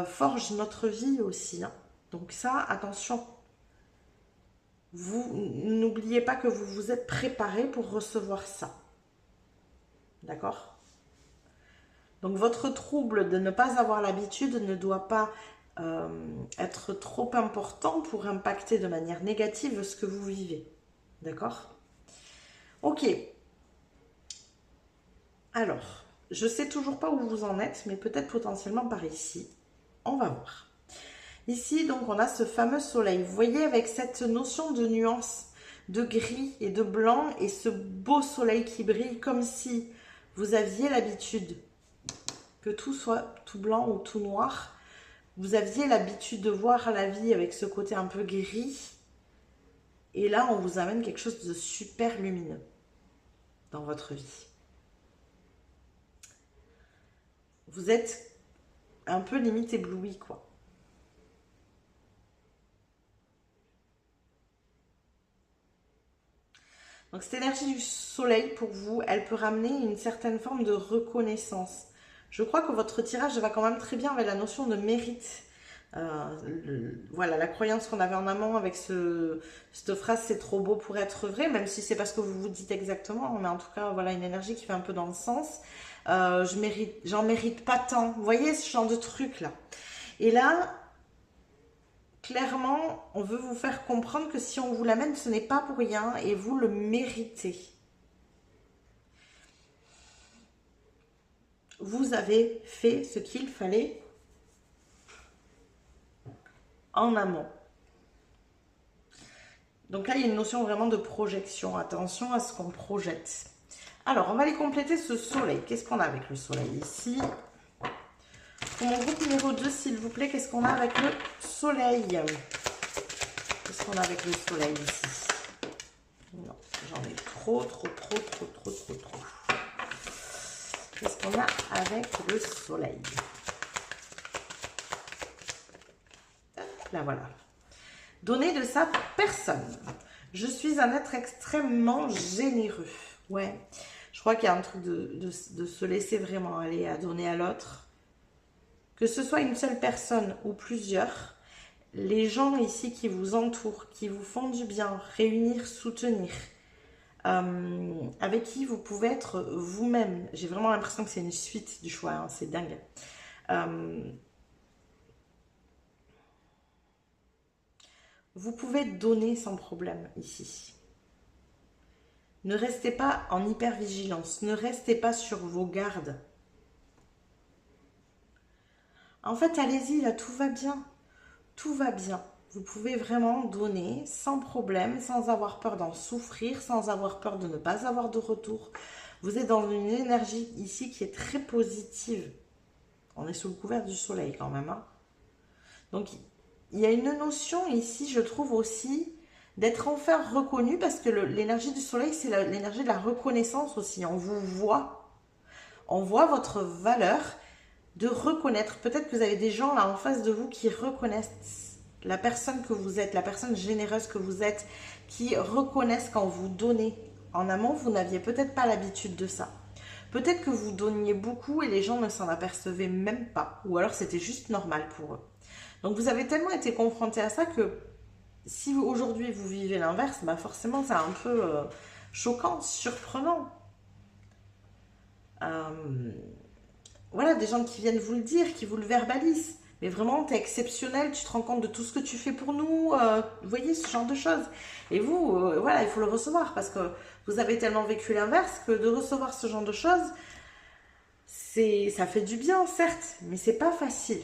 forgent notre vie aussi. Hein. Donc ça, attention. Vous n'oubliez pas que vous vous êtes préparé pour recevoir ça. D'accord ? Donc votre trouble de ne pas avoir l'habitude ne doit pas être trop important pour impacter de manière négative ce que vous vivez. D'accord ? Ok. Alors, je ne sais toujours pas où vous en êtes, mais peut-être potentiellement par ici. On va voir. Ici, donc, on a ce fameux soleil. Vous voyez, avec cette notion de nuance, de gris et de blanc, et ce beau soleil qui brille comme si vous aviez l'habitude que tout soit tout blanc ou tout noir. Vous aviez l'habitude de voir la vie avec ce côté un peu gris. Et là, on vous amène quelque chose de super lumineux dans votre vie. Vous êtes un peu limite ébloui, quoi. Donc cette énergie du soleil, pour vous, elle peut ramener une certaine forme de reconnaissance. Je crois que votre tirage va quand même très bien avec la notion de mérite. Voilà, la croyance qu'on avait en amont avec cette phrase « c'est trop beau pour être vrai », même si c'est parce que vous vous dites exactement, mais en tout cas, voilà, une énergie qui fait un peu dans le sens. J'en mérite pas tant. Vous voyez ce genre de truc là. Et là, clairement, on veut vous faire comprendre que si on vous l'amène, ce n'est pas pour rien et vous le méritez. Vous avez fait ce qu'il fallait en amont. Donc là, il y a une notion vraiment de projection. Attention à ce qu'on projette. Alors, on va aller compléter ce soleil. Qu'est-ce qu'on a avec le soleil ici? Pour mon groupe numéro 2, s'il vous plaît, qu'est-ce qu'on a avec le soleil? Qu'est-ce qu'on a avec le soleil ici? Non, j'en ai trop. a avec le soleil? Là, voilà. Donner de sa personne. Je suis un être extrêmement généreux. Ouais. Je crois qu'il y a un truc de se laisser vraiment aller à donner à l'autre. Que ce soit une seule personne ou plusieurs, les gens ici qui vous entourent, qui vous font du bien, réunir, soutenir, avec qui vous pouvez être vous-même. J'ai vraiment l'impression que c'est une suite du choix, hein, c'est dingue. Vous pouvez donner sans problème ici. Ne restez pas en hypervigilance, ne restez pas sur vos gardes. En fait, allez-y, là, tout va bien. Tout va bien. Vous pouvez vraiment donner sans problème, sans avoir peur d'en souffrir, sans avoir peur de ne pas avoir de retour. Vous êtes dans une énergie ici qui est très positive. On est sous le couvert du soleil quand même, hein. Donc, il y a une notion ici, je trouve aussi, d'être enfin reconnu, parce que l'énergie du soleil, c'est l'énergie de la reconnaissance aussi. On vous voit. On voit votre valeur, de reconnaître. Peut-être que vous avez des gens là en face de vous qui reconnaissent la personne que vous êtes, la personne généreuse que vous êtes, qui reconnaissent quand vous donnez. En amont, vous n'aviez peut-être pas l'habitude de ça. Peut-être que vous donniez beaucoup et les gens ne s'en apercevaient même pas. Ou alors c'était juste normal pour eux. Donc vous avez tellement été confronté à ça que si aujourd'hui vous vivez l'inverse, bah forcément c'est un peu choquant, surprenant. Voilà, des gens qui viennent vous le dire, qui vous le verbalisent. Mais vraiment, tu es exceptionnel, tu te rends compte de tout ce que tu fais pour nous. Vous voyez, ce genre de choses. Et vous, voilà, il faut le recevoir parce que vous avez tellement vécu l'inverse que de recevoir ce genre de choses, ça fait du bien, certes, mais c'est pas facile.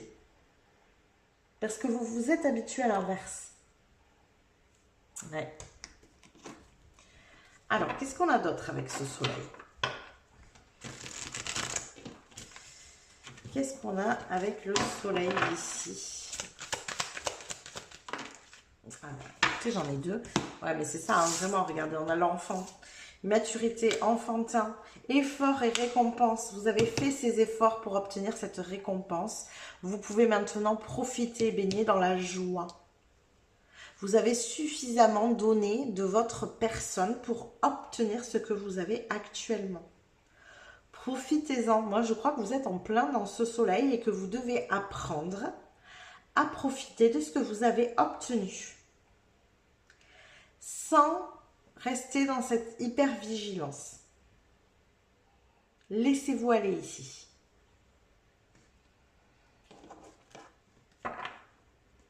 Parce que vous vous êtes habitué à l'inverse. Ouais. Alors, qu'est-ce qu'on a d'autre avec ce soleil? Qu'est-ce qu'on a avec le soleil ici? Alors, écoutez, j'en ai deux. Ouais, mais c'est ça, hein, vraiment, regardez, on a l'enfant. Maturité, enfantin, effort et récompense. Vous avez fait ces efforts pour obtenir cette récompense. Vous pouvez maintenant profiter, baigner dans la joie. Vous avez suffisamment donné de votre personne pour obtenir ce que vous avez actuellement. Profitez-en. Moi, je crois que vous êtes en plein dans ce soleil et que vous devez apprendre à profiter de ce que vous avez obtenu. Sans rester dans cette hypervigilance. Laissez-vous aller ici.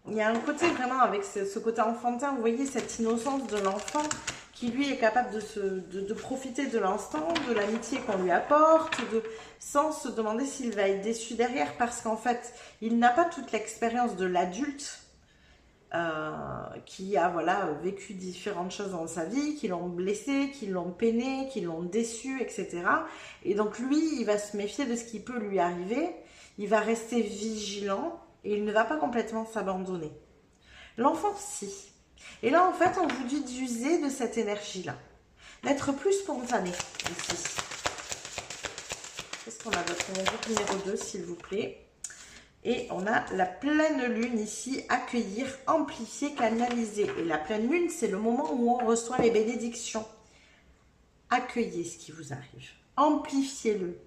Il y a un côté vraiment avec ce côté enfantin, vous voyez cette innocence de l'enfant qui lui est capable de profiter de l'instant, de l'amitié qu'on lui apporte, sans se demander s'il va être déçu derrière, parce qu'en fait, il n'a pas toute l'expérience de l'adulte qui a voilà, vécu différentes choses dans sa vie, qui l'ont blessé, qui l'ont peiné, qui l'ont déçu, etc. Et donc lui, il va se méfier de ce qui peut lui arriver, il va rester vigilant et il ne va pas complètement s'abandonner. L'enfant, si. Et là, en fait, on vous dit d'user de cette énergie-là. D'être plus spontané, ici. Qu'est-ce qu'on a d'autre? On groupe numéro 2, s'il vous plaît. Et on a la pleine lune ici, accueillir, amplifier, canaliser. Et la pleine lune, c'est le moment où on reçoit les bénédictions. Accueillez ce qui vous arrive. Amplifiez-le.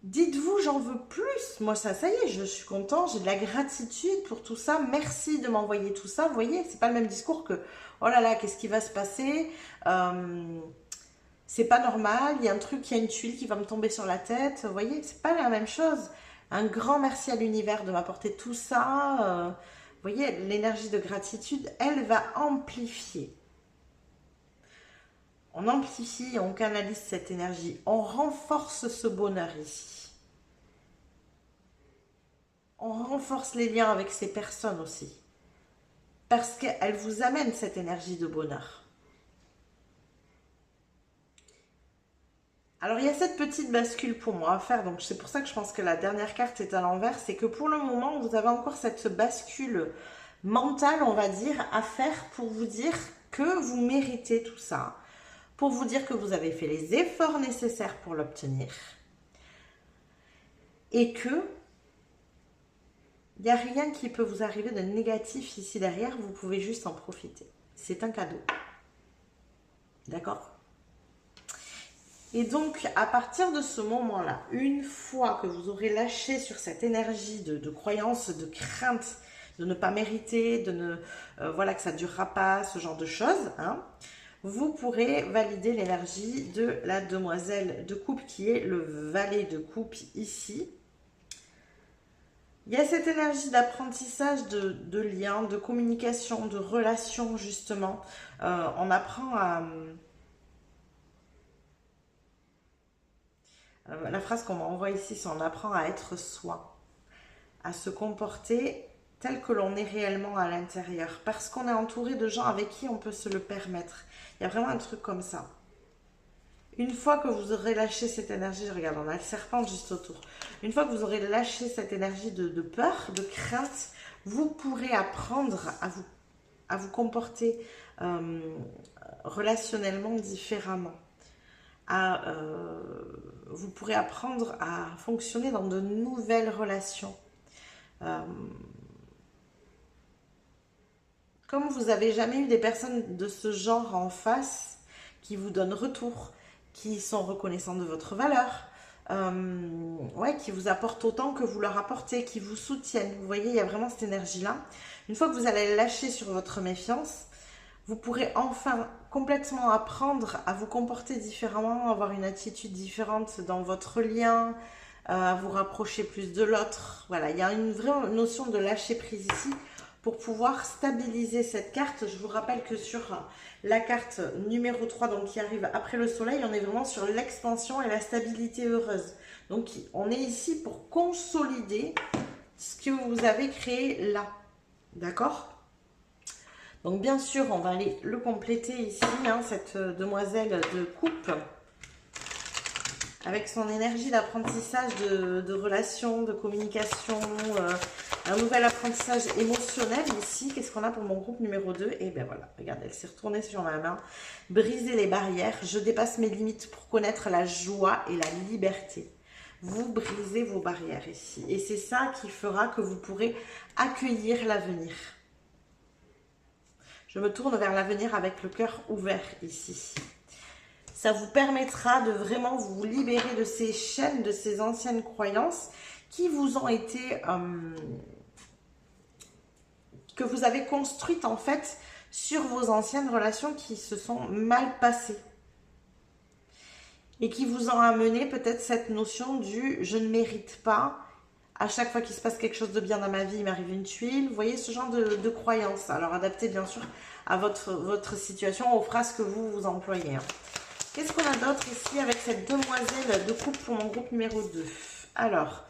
Dites-vous, j'en veux plus. Moi, ça y est, je suis content, j'ai de la gratitude pour tout ça. Merci de m'envoyer tout ça. Vous voyez, c'est pas le même discours que oh là là, qu'est-ce qui va se passer? C'est pas normal, il y a un truc, il y a une tuile qui va me tomber sur la tête. Vous voyez, c'est pas la même chose. Un grand merci à l'univers de m'apporter tout ça. Vous voyez, l'énergie de gratitude, elle va amplifier. On amplifie, on canalise cette énergie. On renforce ce bonheur ici. On renforce les liens avec ces personnes aussi. Parce qu'elles vous amènent cette énergie de bonheur. Alors, il y a cette petite bascule pour moi à faire. Donc, c'est pour ça que je pense que la dernière carte est à l'envers. C'est que pour le moment, vous avez encore cette bascule mentale, on va dire, à faire pour vous dire que vous méritez tout ça. pour vous dire que vous avez fait les efforts nécessaires pour l'obtenir et que il n'y a rien qui peut vous arriver de négatif ici derrière, vous pouvez juste en profiter. C'est un cadeau. D'accord? Et donc, à partir de ce moment-là, une fois que vous aurez lâché sur cette énergie de croyance, de crainte, de ne pas mériter, de ne voilà, que ça ne durera pas, ce genre de choses, hein, vous pourrez valider l'énergie de la demoiselle de coupe qui est le valet de coupe ici. Il y a cette énergie d'apprentissage, de lien, de communication, de relation justement. On apprend à... la phrase qu'on m'envoie ici, c'est on apprend à être soi, à se comporter tel que l'on est réellement à l'intérieur. Parce qu'on est entouré de gens avec qui on peut se le permettre. Il y a vraiment un truc comme ça. Une fois que vous aurez lâché cette énergie, regarde, on a le serpent juste autour. Une fois que vous aurez lâché cette énergie de peur, de crainte, vous pourrez apprendre à vous comporter relationnellement différemment. Vous pourrez apprendre à fonctionner dans de nouvelles relations. Comme vous n'avez jamais eu des personnes de ce genre en face qui vous donnent retour, qui sont reconnaissants de votre valeur, ouais, qui vous apportent autant que vous leur apportez, qui vous soutiennent. Vous voyez, il y a vraiment cette énergie-là. Une fois que vous allez lâcher sur votre méfiance, vous pourrez enfin complètement apprendre à vous comporter différemment, avoir une attitude différente dans votre lien, à vous rapprocher plus de l'autre. Voilà, il y a une vraie notion de lâcher prise ici pour pouvoir stabiliser cette carte. Je vous rappelle que sur la carte numéro 3, donc qui arrive après le soleil, on est vraiment sur l'expansion et la stabilité heureuse. Donc on est ici pour consolider ce que vous avez créé là. D'accord ? Donc bien sûr, on va aller le compléter ici, hein, cette demoiselle de coupe, avec son énergie d'apprentissage, de relation, de communication, un nouvel apprentissage émotionnel ici. Qu'est-ce qu'on a pour mon groupe numéro 2? Et bien voilà, regardez, elle s'est retournée sur ma main. Briser les barrières, je dépasse mes limites pour connaître la joie et la liberté. Vous brisez vos barrières ici. Et c'est ça qui fera que vous pourrez accueillir l'avenir. Je me tourne vers l'avenir avec le cœur ouvert ici. Ça vous permettra de vraiment vous libérer de ces chaînes, de ces anciennes croyances qui vous ont été... que vous avez construites en fait sur vos anciennes relations qui se sont mal passées. Et qui vous ont amené peut-être cette notion du « je ne mérite pas ». À chaque fois qu'il se passe quelque chose de bien dans ma vie, il m'arrive une tuile. Vous voyez ce genre de croyances. Alors adaptez bien sûr à votre situation, aux phrases que vous employez. Hein. Qu'est-ce qu'on a d'autre ici avec cette demoiselle de coupe pour mon groupe numéro 2? Alors,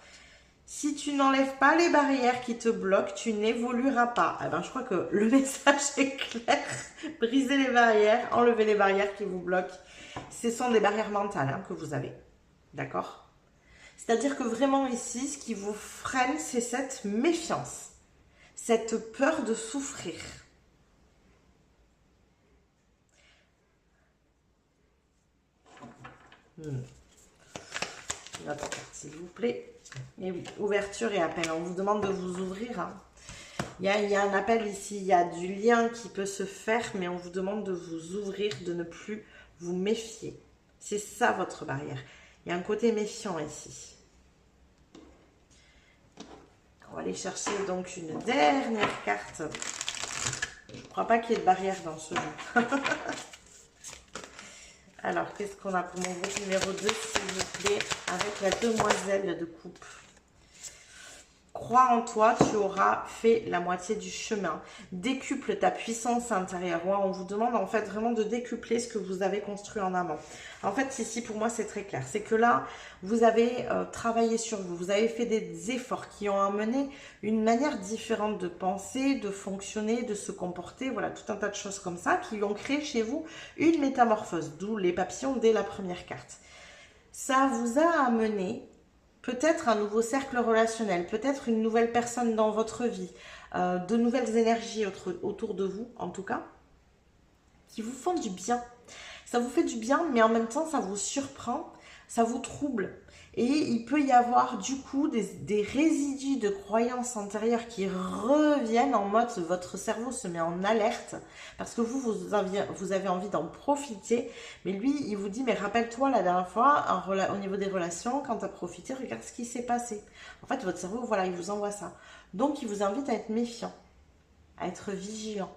si tu n'enlèves pas les barrières qui te bloquent, tu n'évolueras pas. Eh ben, je crois que le message est clair. Brisez les barrières, enlevez les barrières qui vous bloquent. Ce sont des barrières mentales hein, que vous avez. D'accord ? C'est-à-dire que vraiment ici, ce qui vous freine, c'est cette méfiance, cette peur de souffrir. Notre carte, s'il vous plaît. Et oui, ouverture et appel. On vous demande de vous ouvrir. Hein. Il y a un appel ici, il y a du lien qui peut se faire, mais on vous demande de vous ouvrir, de ne plus vous méfier. C'est ça votre barrière. Il y a un côté méfiant ici. On va aller chercher donc une dernière carte. Je ne crois pas qu'il y ait de barrière dans ce jeu. Alors, qu'est-ce qu'on a pour mon groupe numéro 2, s'il vous plaît, avec la demoiselle de coupe? Crois en toi, tu auras fait la moitié du chemin. Décuple ta puissance intérieure. Ouais, on vous demande en fait vraiment de décupler ce que vous avez construit en amont. En fait, ici, pour moi, c'est très clair. C'est que là, vous avez travaillé sur vous. Vous avez fait des efforts qui ont amené une manière différente de penser, de fonctionner, de se comporter. Voilà, tout un tas de choses comme ça qui ont créé chez vous une métamorphose. D'où les papillons dès la première carte. Ça vous a amené... peut-être un nouveau cercle relationnel, peut-être une nouvelle personne dans votre vie, de nouvelles énergies autour de vous, en tout cas, qui vous font du bien. Ça vous fait du bien, mais en même temps, ça vous surprend, ça vous trouble. Et il peut y avoir du coup des résidus de croyances antérieures qui reviennent en mode votre cerveau se met en alerte parce que vous avez envie d'en profiter. Mais lui, il vous dit, mais rappelle-toi la dernière fois, au niveau des relations, quand tu as profité, regarde ce qui s'est passé. En fait, votre cerveau, voilà, il vous envoie ça. Donc, il vous invite à être méfiant, à être vigilant.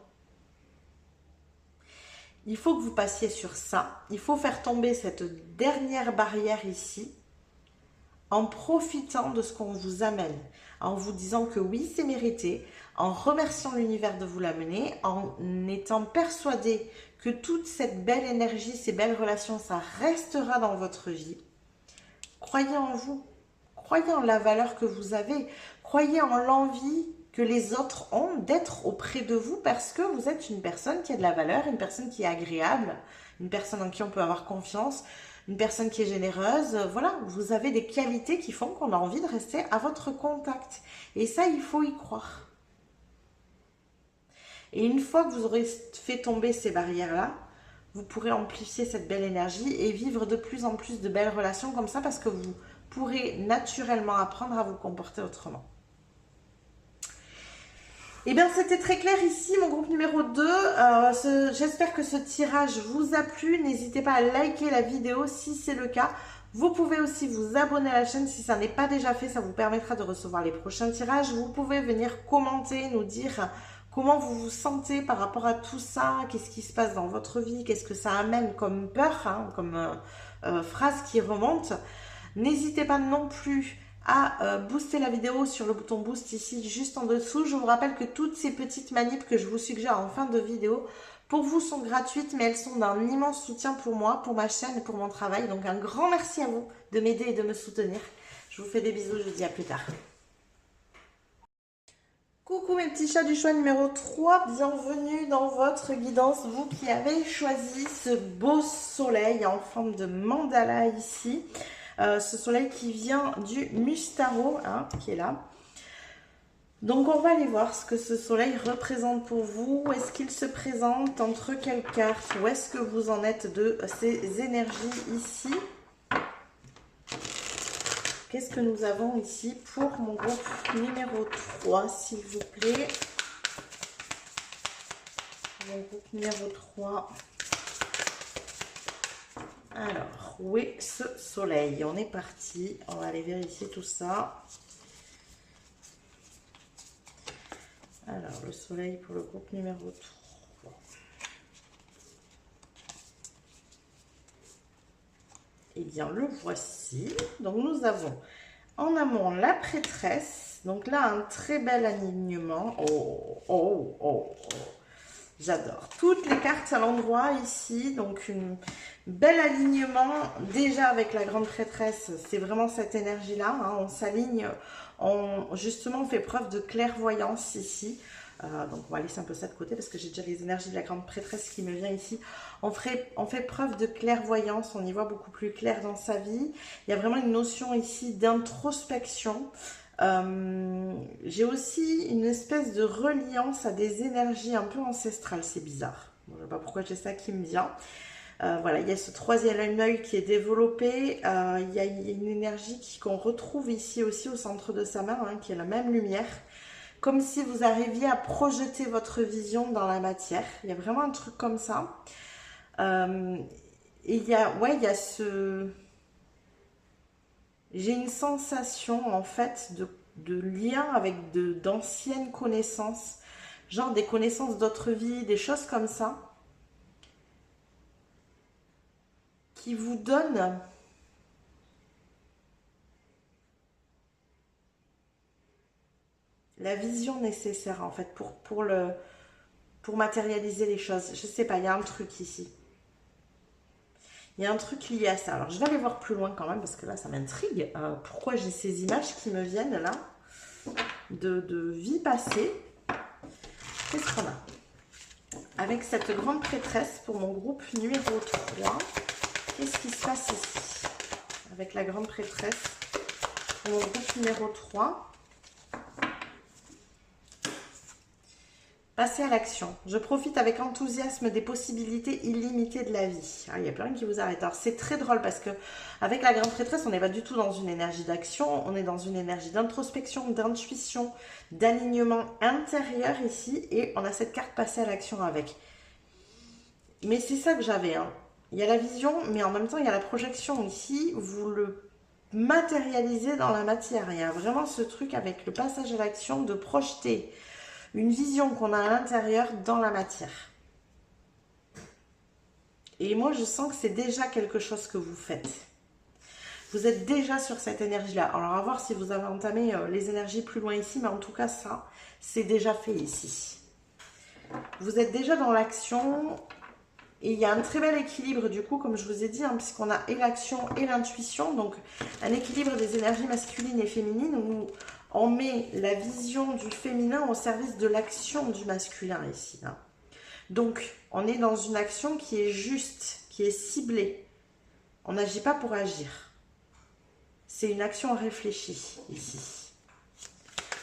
Il faut que vous passiez sur ça. Il faut faire tomber cette dernière barrière ici en profitant de ce qu'on vous amène, en vous disant que oui, c'est mérité, en remerciant l'univers de vous l'amener, en étant persuadé que toute cette belle énergie, ces belles relations, ça restera dans votre vie. Croyez en vous, croyez en la valeur que vous avez, croyez en l'envie que les autres ont d'être auprès de vous parce que vous êtes une personne qui a de la valeur, une personne qui est agréable, une personne en qui on peut avoir confiance, une personne qui est généreuse. Voilà, vous avez des qualités qui font qu'on a envie de rester à votre contact. Et ça, il faut y croire. Et une fois que vous aurez fait tomber ces barrières-là, vous pourrez amplifier cette belle énergie et vivre de plus en plus de belles relations comme ça parce que vous pourrez naturellement apprendre à vous comporter autrement. Eh bien, c'était très clair ici, mon groupe numéro 2. J'espère que ce tirage vous a plu. N'hésitez pas à liker la vidéo si c'est le cas. Vous pouvez aussi vous abonner à la chaîne si ça n'est pas déjà fait. Ça vous permettra de recevoir les prochains tirages. Vous pouvez venir commenter, nous dire comment vous vous sentez par rapport à tout ça. Qu'est-ce qui se passe dans votre vie? Qu'est-ce que ça amène comme peur, comme phrase qui remonte. N'hésitez pas non plus à booster la vidéo sur le bouton boost ici juste en dessous. Je vous rappelle que toutes ces petites manips que je vous suggère en fin de vidéo pour vous sont gratuites, mais elles sont d'un immense soutien pour moi, pour ma chaîne et pour mon travail. Donc un grand merci à vous de m'aider et de me soutenir. Je vous fais des bisous, je vous dis à plus tard. Coucou mes petits chats du choix numéro 3, bienvenue dans votre guidance, vous qui avez choisi ce beau soleil en forme de mandala ici. Ce soleil qui vient du Mustaro, hein, qui est là. Donc on va aller voir ce que ce soleil représente pour vous. Où est-ce qu'il se présente? Entre quelles cartes? Où est-ce que vous en êtes de ces énergies ici? Qu'est-ce que nous avons ici pour mon groupe numéro 3, s'il vous plaît? Mon groupe numéro 3. Alors, où est ce soleil? On est parti. On va aller vérifier tout ça. Alors, le soleil pour le groupe numéro 3. Eh bien, le voici. Donc, nous avons en amont la prêtresse. Donc là, un très bel alignement. Oh, oh, oh, oh. J'adore. Toutes les cartes à l'endroit ici. Donc, un bel alignement. Déjà, avec la grande prêtresse, c'est vraiment cette énergie-là. Hein. On s'aligne. Justement, on fait preuve de clairvoyance ici. Donc, on va laisser un peu ça de côté parce que j'ai déjà les énergies de la grande prêtresse qui me vient ici. On fait preuve de clairvoyance. On y voit beaucoup plus clair dans sa vie. Il y a vraiment une notion ici d'introspection. J'ai aussi une espèce de reliance à des énergies un peu ancestrales, c'est bizarre. Bon, je ne sais pas pourquoi j'ai ça qui me vient. Voilà, il y a ce troisième œil qui est développé. Il y a une énergie qu'on retrouve ici aussi au centre de sa main, hein, qui est la même lumière. Comme si vous arriviez à projeter votre vision dans la matière. Il y a vraiment un truc comme ça. Et il y a ce... J'ai une sensation en fait de lien avec d'anciennes connaissances, genre des connaissances d'autres vies, des choses comme ça, qui vous donnent la vision nécessaire en fait pour matérialiser les choses. Je sais pas, il y a un truc ici. Il y a un truc lié à ça. Alors, je vais aller voir plus loin quand même, parce que là, ça m'intrigue. Pourquoi j'ai ces images qui me viennent là, de vie passée. Qu'est-ce qu'on a? Avec cette grande prêtresse pour mon groupe numéro 3, qu'est-ce qui se passe ici? Avec la grande prêtresse pour mon groupe numéro 3. Passez à l'action. Je profite avec enthousiasme des possibilités illimitées de la vie. Ah, il y a plein qui vous arrêtent. Alors c'est très drôle parce que avec la grande prêtresse, on n'est pas du tout dans une énergie d'action, on est dans une énergie d'introspection, d'intuition, d'alignement intérieur ici, et on a cette carte passer à l'action avec. Mais c'est ça que j'avais. Hein. Il y a la vision, mais en même temps il y a la projection ici. Vous le matérialisez dans la matière. Il y a vraiment ce truc avec le passage à l'action de projeter une vision qu'on a à l'intérieur dans la matière. Et moi, je sens que c'est déjà quelque chose que vous faites. Vous êtes déjà sur cette énergie-là. Alors, à voir si vous avez entamé les énergies plus loin ici, mais en tout cas, ça, c'est déjà fait ici. Vous êtes déjà dans l'action et il y a un très bel équilibre, du coup, comme je vous ai dit, hein, puisqu'on a et l'action et l'intuition. Donc, un équilibre des énergies masculines et féminines où on met la vision du féminin au service de l'action du masculin ici. Hein. Donc, on est dans une action qui est juste, qui est ciblée. On n'agit pas pour agir. C'est une action réfléchie ici.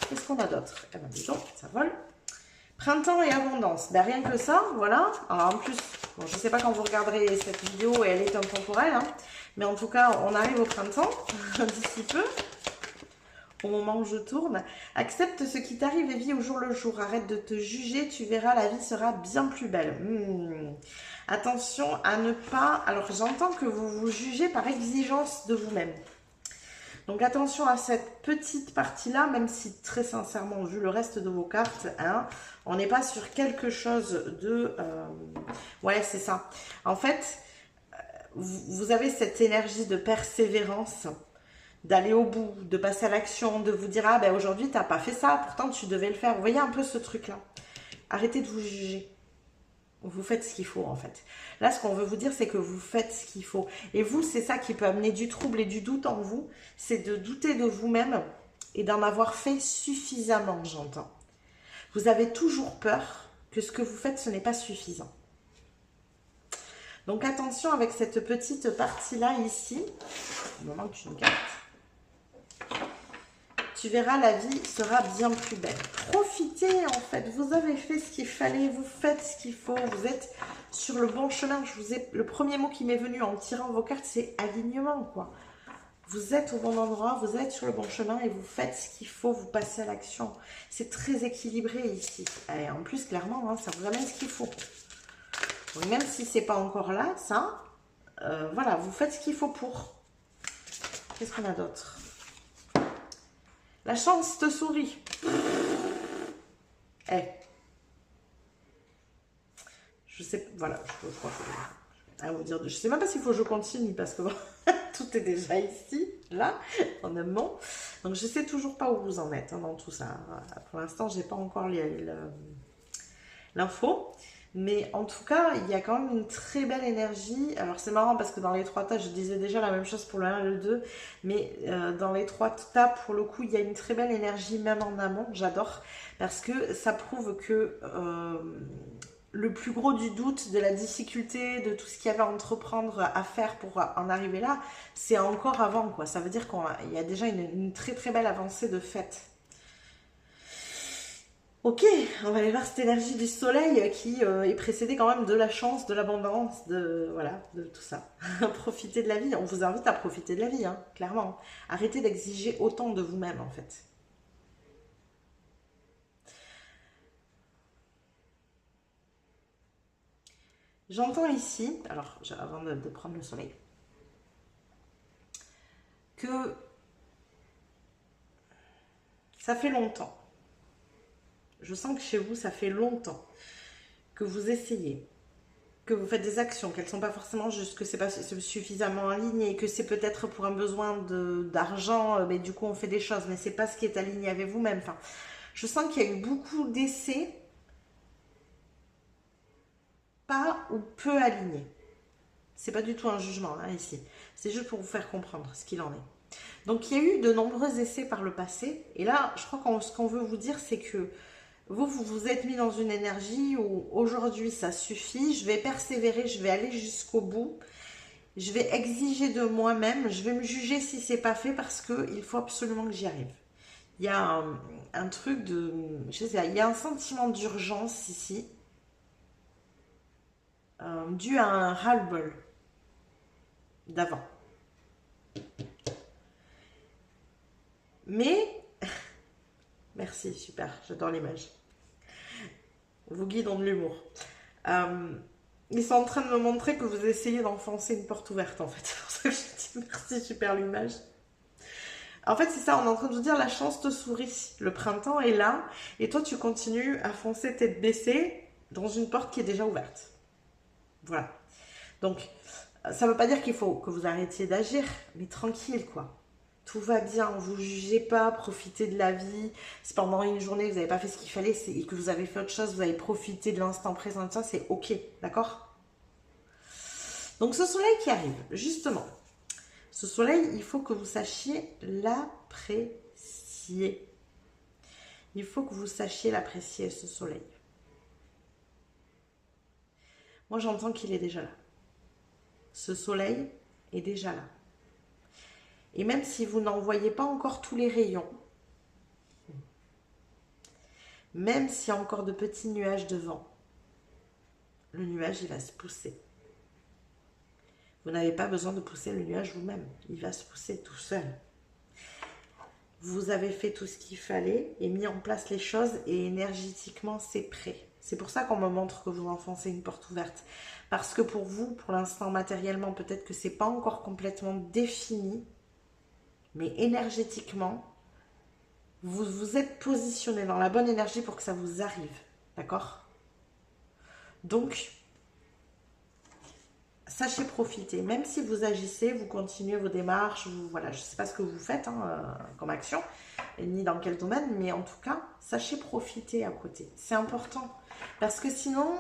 Qu'est-ce qu'on a d'autre? Eh bien, disons, ça vole. Printemps et abondance. Ben, rien que ça, voilà. Alors, en plus, bon, je ne sais pas quand vous regarderez cette vidéo et elle est intemporelle, hein, mais en tout cas, on arrive au printemps d'ici peu. Au moment où je tourne, accepte ce qui t'arrive et vis au jour le jour. Arrête de te juger, tu verras, la vie sera bien plus belle. Attention à ne pas... Alors, j'entends que vous vous jugez par exigence de vous-même. Donc, attention à cette petite partie-là, même si très sincèrement, vu le reste de vos cartes, hein, on n'est pas sur quelque chose de... Ouais, c'est ça. En fait, vous avez cette énergie de persévérance, d'aller au bout, de passer à l'action, de vous dire « Ah, ben aujourd'hui, tu n'as pas fait ça, pourtant tu devais le faire. » Vous voyez un peu ce truc-là. Arrêtez de vous juger. Vous faites ce qu'il faut, en fait. Là, ce qu'on veut vous dire, c'est que vous faites ce qu'il faut. Et vous, c'est ça qui peut amener du trouble et du doute en vous. C'est de douter de vous-même et d'en avoir fait suffisamment, j'entends. Vous avez toujours peur que ce que vous faites, ce n'est pas suffisant. Donc, attention avec cette petite partie-là, ici. Il me manque une carte. Tu verras, la vie sera bien plus belle. Profitez, en fait. Vous avez fait ce qu'il fallait. Vous faites ce qu'il faut. Vous êtes sur le bon chemin. Le premier mot qui m'est venu en tirant vos cartes, c'est alignement, quoi. Vous êtes au bon endroit. Vous êtes sur le bon chemin et vous faites ce qu'il faut. Vous passez à l'action. C'est très équilibré ici. Et en plus, clairement, hein, ça vous amène ce qu'il faut. Donc, même si c'est pas encore là, ça, voilà, vous faites ce qu'il faut pour. Qu'est-ce qu'on a d'autre? La chance te sourit. Je sais, voilà, je crois que à vous dire, je sais même pas s'il faut que je continue parce que bon, tout est déjà ici, là, en amont. Donc je sais toujours pas où vous en êtes hein, dans tout ça. Pour l'instant, j'ai pas encore l'info. Mais en tout cas, il y a quand même une très belle énergie. Alors c'est marrant parce que dans les trois tas, je disais déjà la même chose pour le 1 et le 2. Mais dans les trois tas, pour le coup, il y a une très belle énergie même en amont. J'adore. Parce que ça prouve que le plus gros du doute, de la difficulté, de tout ce qu'il y avait à entreprendre, à faire pour en arriver là, c'est encore avant, quoi. Ça veut dire qu'il y a déjà une très très belle avancée de fait. Ok, on va aller voir cette énergie du soleil qui est précédée quand même de la chance, de l'abondance, voilà, de tout ça. Profitez de la vie, on vous invite à profiter de la vie, hein, clairement. Arrêtez d'exiger autant de vous-même, en fait. J'entends ici, alors avant de prendre le soleil, que ça fait longtemps. Je sens que chez vous, ça fait longtemps que vous essayez, que vous faites des actions, qu'elles ne sont pas forcément juste, que c'est pas suffisamment aligné, que c'est peut-être pour un besoin d'argent, mais du coup on fait des choses, mais c'est pas ce qui est aligné avec vous-même. Enfin, je sens qu'il y a eu beaucoup d'essais, pas ou peu alignés. C'est pas du tout un jugement là ici, c'est juste pour vous faire comprendre ce qu'il en est. Donc il y a eu de nombreux essais par le passé, et là je crois que ce qu'on veut vous dire c'est que vous vous êtes mis dans une énergie où aujourd'hui ça suffit, je vais persévérer, je vais aller jusqu'au bout, je vais exiger de moi-même, je vais me juger si c'est pas fait parce qu'il faut absolument que j'y arrive. Il y a un truc de... Je sais pas, il y a un sentiment d'urgence ici, dû à un ras-le-bol d'avant. Mais... Merci, super, j'adore l'image. Vous guidons de l'humour. Ils sont en train de me montrer que vous essayez d'enfoncer une porte ouverte, en fait. C'est pour ça que je dis merci, super l'image. En fait, c'est ça, on est en train de vous dire la chance te sourit. Le printemps est là et toi, tu continues à foncer tête baissée dans une porte qui est déjà ouverte. Voilà. Donc, ça ne veut pas dire qu'il faut que vous arrêtiez d'agir, mais tranquille, quoi. Tout va bien, vous ne jugez pas, profitez de la vie. Si pendant une journée, vous n'avez pas fait ce qu'il fallait et que vous avez fait autre chose, vous avez profité de l'instant présent, ça, c'est ok, d'accord? Donc, ce soleil qui arrive, justement, ce soleil, il faut que vous sachiez l'apprécier. Il faut que vous sachiez l'apprécier, ce soleil. Moi, j'entends qu'il est déjà là. Ce soleil est déjà là. Et même si vous n'en voyez pas encore tous les rayons, même s'il y a encore de petits nuages devant, le nuage, il va se pousser. Vous n'avez pas besoin de pousser le nuage vous-même. Il va se pousser tout seul. Vous avez fait tout ce qu'il fallait et mis en place les choses et énergétiquement, c'est prêt. C'est pour ça qu'on me montre que vous enfoncez une porte ouverte. Parce que pour vous, pour l'instant, matériellement, peut-être que c'est pas encore complètement défini, mais énergétiquement, vous vous êtes positionné dans la bonne énergie pour que ça vous arrive. D'accord? Donc, sachez profiter. Même si vous agissez, vous continuez vos démarches, voilà, je ne sais pas ce que vous faites comme action, ni dans quel domaine, mais en tout cas, sachez profiter à côté. C'est important. Parce que sinon,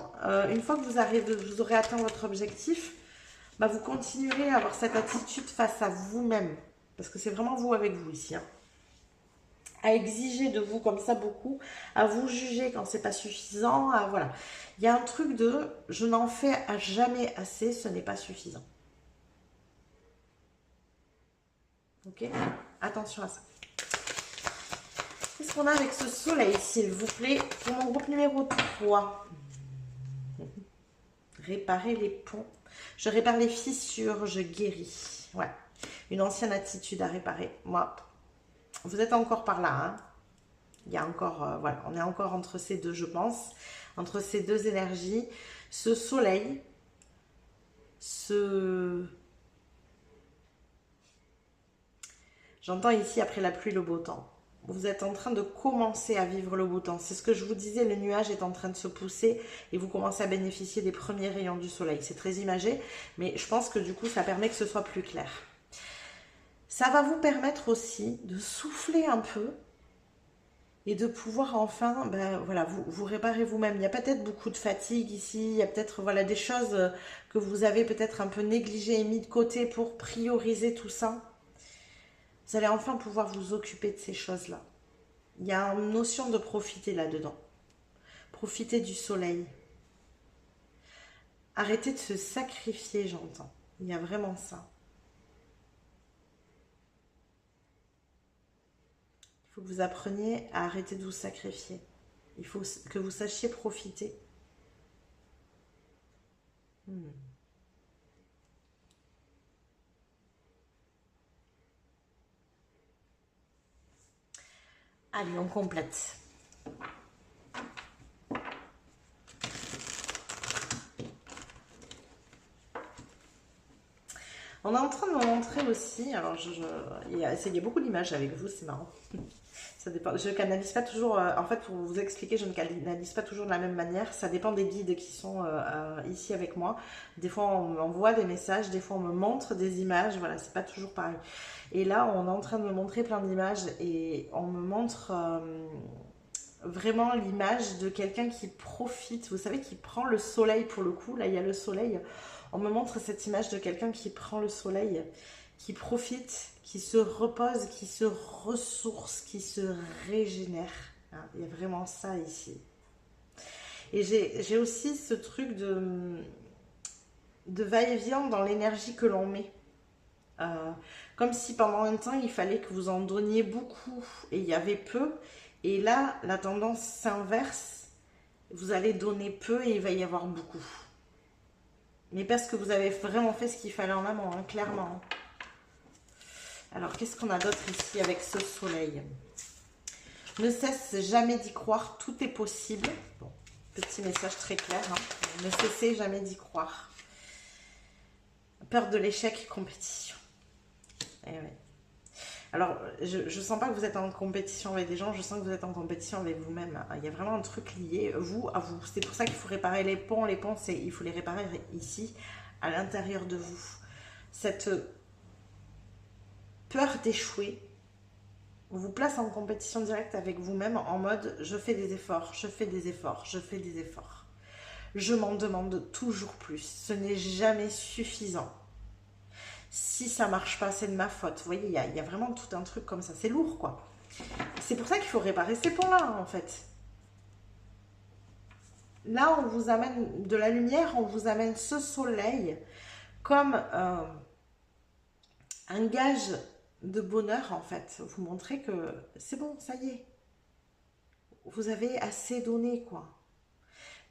une fois que vous aurez atteint votre objectif, bah, vous continuerez à avoir cette attitude face à vous-même. Parce que c'est vraiment vous avec vous ici. Hein. À exiger de vous comme ça beaucoup, à vous juger quand c'est pas suffisant, voilà. Il y a un truc de je n'en fais à jamais assez, ce n'est pas suffisant. Ok? Attention à ça. Qu'est-ce qu'on a avec ce soleil, s'il vous plaît, pour mon groupe numéro 3? Réparer les ponts. Je répare les fissures, je guéris. Ouais. Une ancienne attitude à réparer. Moi, vous êtes encore par là, hein? Il y a encore, voilà, on est encore entre ces deux, je pense, entre ces deux énergies. Ce soleil, j'entends ici après la pluie le beau temps. Vous êtes en train de commencer à vivre le beau temps. C'est ce que je vous disais, le nuage est en train de se pousser et vous commencez à bénéficier des premiers rayons du soleil. C'est très imagé, mais je pense que du coup, ça permet que ce soit plus clair. Ça va vous permettre aussi de souffler un peu et de pouvoir enfin, ben, voilà, vous réparer vous-même. Il y a peut-être beaucoup de fatigue ici, il y a peut-être voilà, des choses que vous avez peut-être un peu négligées et mis de côté pour prioriser tout ça. Vous allez enfin pouvoir vous occuper de ces choses-là. Il y a une notion de profiter là-dedans. Profiter du soleil. Arrêtez de se sacrifier, j'entends. Il y a vraiment ça. Il faut que vous appreniez à arrêter de vous sacrifier. Il faut que vous sachiez profiter. Allez, on complète. On est en train de me montrer aussi, alors il y a beaucoup d'images avec vous, c'est marrant. Ça dépend, je canalise pas toujours, en fait pour vous expliquer, je ne canalise pas toujours de la même manière, ça dépend des guides qui sont ici avec moi. Des fois on m'envoie des messages, des fois on me montre des images, voilà, c'est pas toujours pareil. Et là on est en train de me montrer plein d'images et on me montre vraiment l'image de quelqu'un qui profite, vous savez, qui prend le soleil pour le coup, là il y a le soleil. On me montre cette image de quelqu'un qui prend le soleil, qui profite, qui se repose, qui se ressource, qui se régénère. Il y a vraiment ça ici. Et j'ai aussi ce truc de va-et-vient dans l'énergie que l'on met. Comme si pendant un temps, il fallait que vous en donniez beaucoup et il y avait peu. Et là, la tendance s'inverse. Vous allez donner peu et il va y avoir beaucoup. Mais parce que vous avez vraiment fait ce qu'il fallait en amont, hein, clairement. Alors, qu'est-ce qu'on a d'autre ici avec ce soleil? Ne cesse jamais d'y croire, tout est possible. Bon, petit message très clair. Hein. Ne cessez jamais d'y croire. Peur de l'échec, compétition. Eh ouais. Alors, je ne sens pas que vous êtes en compétition avec des gens, je sens que vous êtes en compétition avec vous-même. Il y a vraiment un truc lié, vous, à vous. C'est pour ça qu'il faut réparer les ponts. Les ponts, il faut les réparer ici, à l'intérieur de vous. Cette peur d'échouer vous place en compétition directe avec vous-même en mode « je fais des efforts, je fais des efforts, je fais des efforts ». Je m'en demande toujours plus. Ce n'est jamais suffisant. Si ça marche pas, c'est de ma faute. Vous voyez, il y a vraiment tout un truc comme ça. C'est lourd, quoi. C'est pour ça qu'il faut réparer ces ponts-là, en fait. Là, on vous amène de la lumière, on vous amène ce soleil comme un gage de bonheur, en fait. Vous montrez que c'est bon, ça y est. Vous avez assez donné, quoi.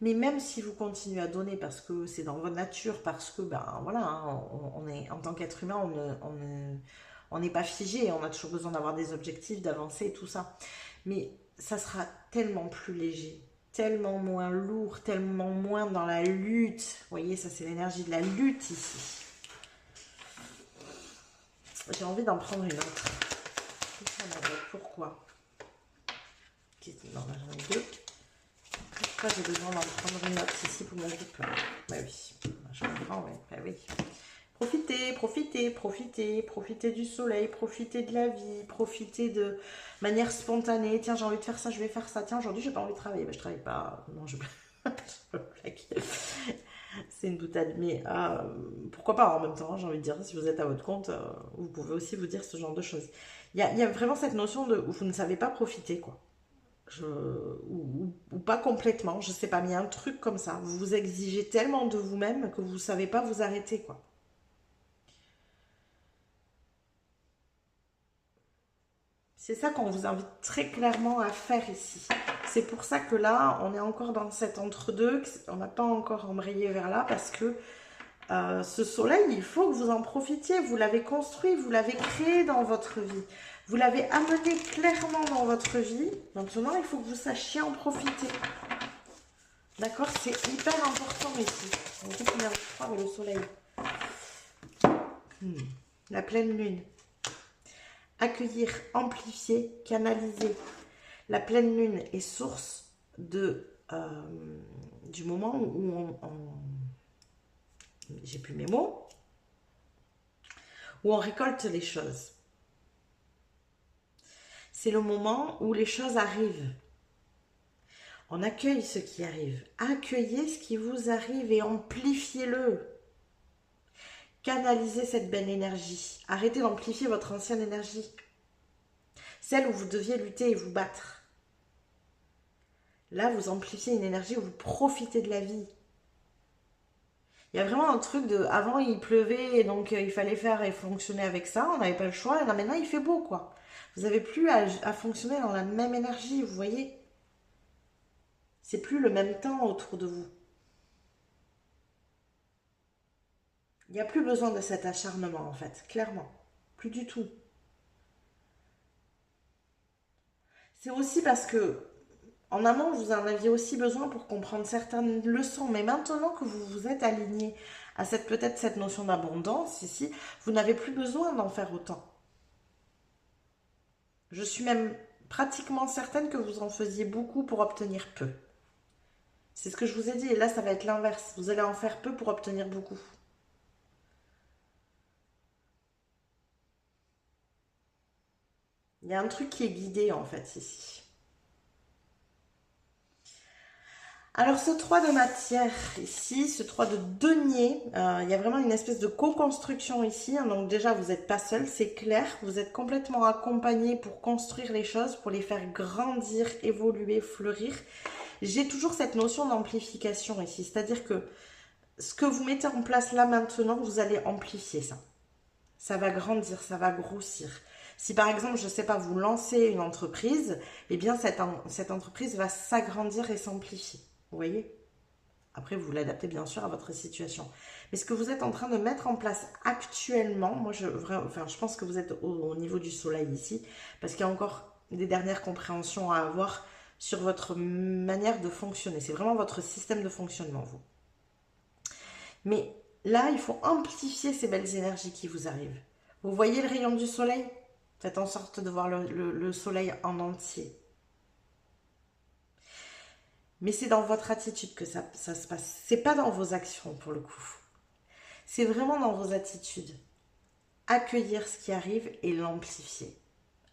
Mais même si vous continuez à donner parce que c'est dans votre nature, parce que, ben voilà, hein, on est, en tant qu'être humain, on n'est pas figé, on a toujours besoin d'avoir des objectifs, d'avancer et tout ça. Mais ça sera tellement plus léger, tellement moins lourd, tellement moins dans la lutte. Vous voyez, ça c'est l'énergie de la lutte ici. J'ai envie d'en prendre une autre. Pourquoi? Non, là j'en ai deux. Pourquoi j'ai besoin d'en prendre une autre ici pour mon groupe? Bah oui, je comprends, ouais. Bah oui. Profitez, profitez, profitez, profitez du soleil, profitez de la vie, profitez de manière spontanée. Tiens, j'ai envie de faire ça, je vais faire ça. Tiens, aujourd'hui, j'ai pas envie de travailler. Bah, je travaille pas. Non, je blague. C'est une boutade. Mais pourquoi pas en même temps, j'ai envie de dire, si vous êtes à votre compte, vous pouvez aussi vous dire ce genre de choses. Il y a vraiment cette notion de où vous ne savez pas profiter, quoi. Ou pas complètement, je sais pas, mais il y a un truc comme ça. Vous vous exigez tellement de vous-même que vous ne savez pas vous arrêter, quoi. C'est ça qu'on vous invite très clairement à faire ici. C'est pour ça que là, on est encore dans cet entre-deux, on n'a pas encore embrayé vers là, parce que ce soleil, il faut que vous en profitiez. Vous l'avez construit, vous l'avez créé dans votre vie. Vous l'avez amené clairement dans votre vie. Maintenant, il faut que vous sachiez en profiter. D'accord? C'est hyper important ici. On dit qu'il y a avec le soleil. La pleine lune. Accueillir, amplifier, canaliser. La pleine lune est source de, du moment où j'ai plus mes mots, où on récolte les choses. C'est le moment où les choses arrivent. On accueille ce qui arrive. Accueillez ce qui vous arrive et amplifiez-le. Canalisez cette belle énergie. Arrêtez d'amplifier votre ancienne énergie. Celle où vous deviez lutter et vous battre. Là, vous amplifiez une énergie où vous profitez de la vie. Il y a vraiment un truc de... Avant, il pleuvait et donc il fallait faire et fonctionner avec ça. On n'avait pas le choix. Et là, maintenant, il fait beau, quoi. Vous n'avez plus à fonctionner dans la même énergie, vous voyez. C'est plus le même temps autour de vous. Il n'y a plus besoin de cet acharnement, en fait. Clairement. Plus du tout. C'est aussi parce que... En amont, vous en aviez aussi besoin pour comprendre certaines leçons. Mais maintenant que vous vous êtes aligné à peut-être cette notion d'abondance ici, vous n'avez plus besoin d'en faire autant. Je suis même pratiquement certaine que vous en faisiez beaucoup pour obtenir peu. C'est ce que je vous ai dit. Et là, ça va être l'inverse. Vous allez en faire peu pour obtenir beaucoup. Il y a un truc qui est guidé, en fait, ici. Alors, ce 3 de matière ici, ce 3 de denier, il y a vraiment une espèce de co-construction ici. Hein, donc déjà, vous n'êtes pas seul, c'est clair. Vous êtes complètement accompagné pour construire les choses, pour les faire grandir, évoluer, fleurir. J'ai toujours cette notion d'amplification ici. C'est-à-dire que ce que vous mettez en place là maintenant, vous allez amplifier ça. Ça va grandir, ça va grossir. Si par exemple, je ne sais pas, vous lancez une entreprise, eh bien cette entreprise va s'agrandir et s'amplifier. Vous voyez? Après, vous l'adaptez bien sûr à votre situation. Mais ce que vous êtes en train de mettre en place actuellement, moi je pense que vous êtes au niveau du soleil ici, parce qu'il y a encore des dernières compréhensions à avoir sur votre manière de fonctionner. C'est vraiment votre système de fonctionnement, vous. Mais là, il faut amplifier ces belles énergies qui vous arrivent. Vous voyez le rayon du soleil? Faites en sorte de voir le soleil en entier. Mais c'est dans votre attitude que ça se passe. C'est pas dans vos actions pour le coup. C'est vraiment dans vos attitudes. Accueillir ce qui arrive et l'amplifier.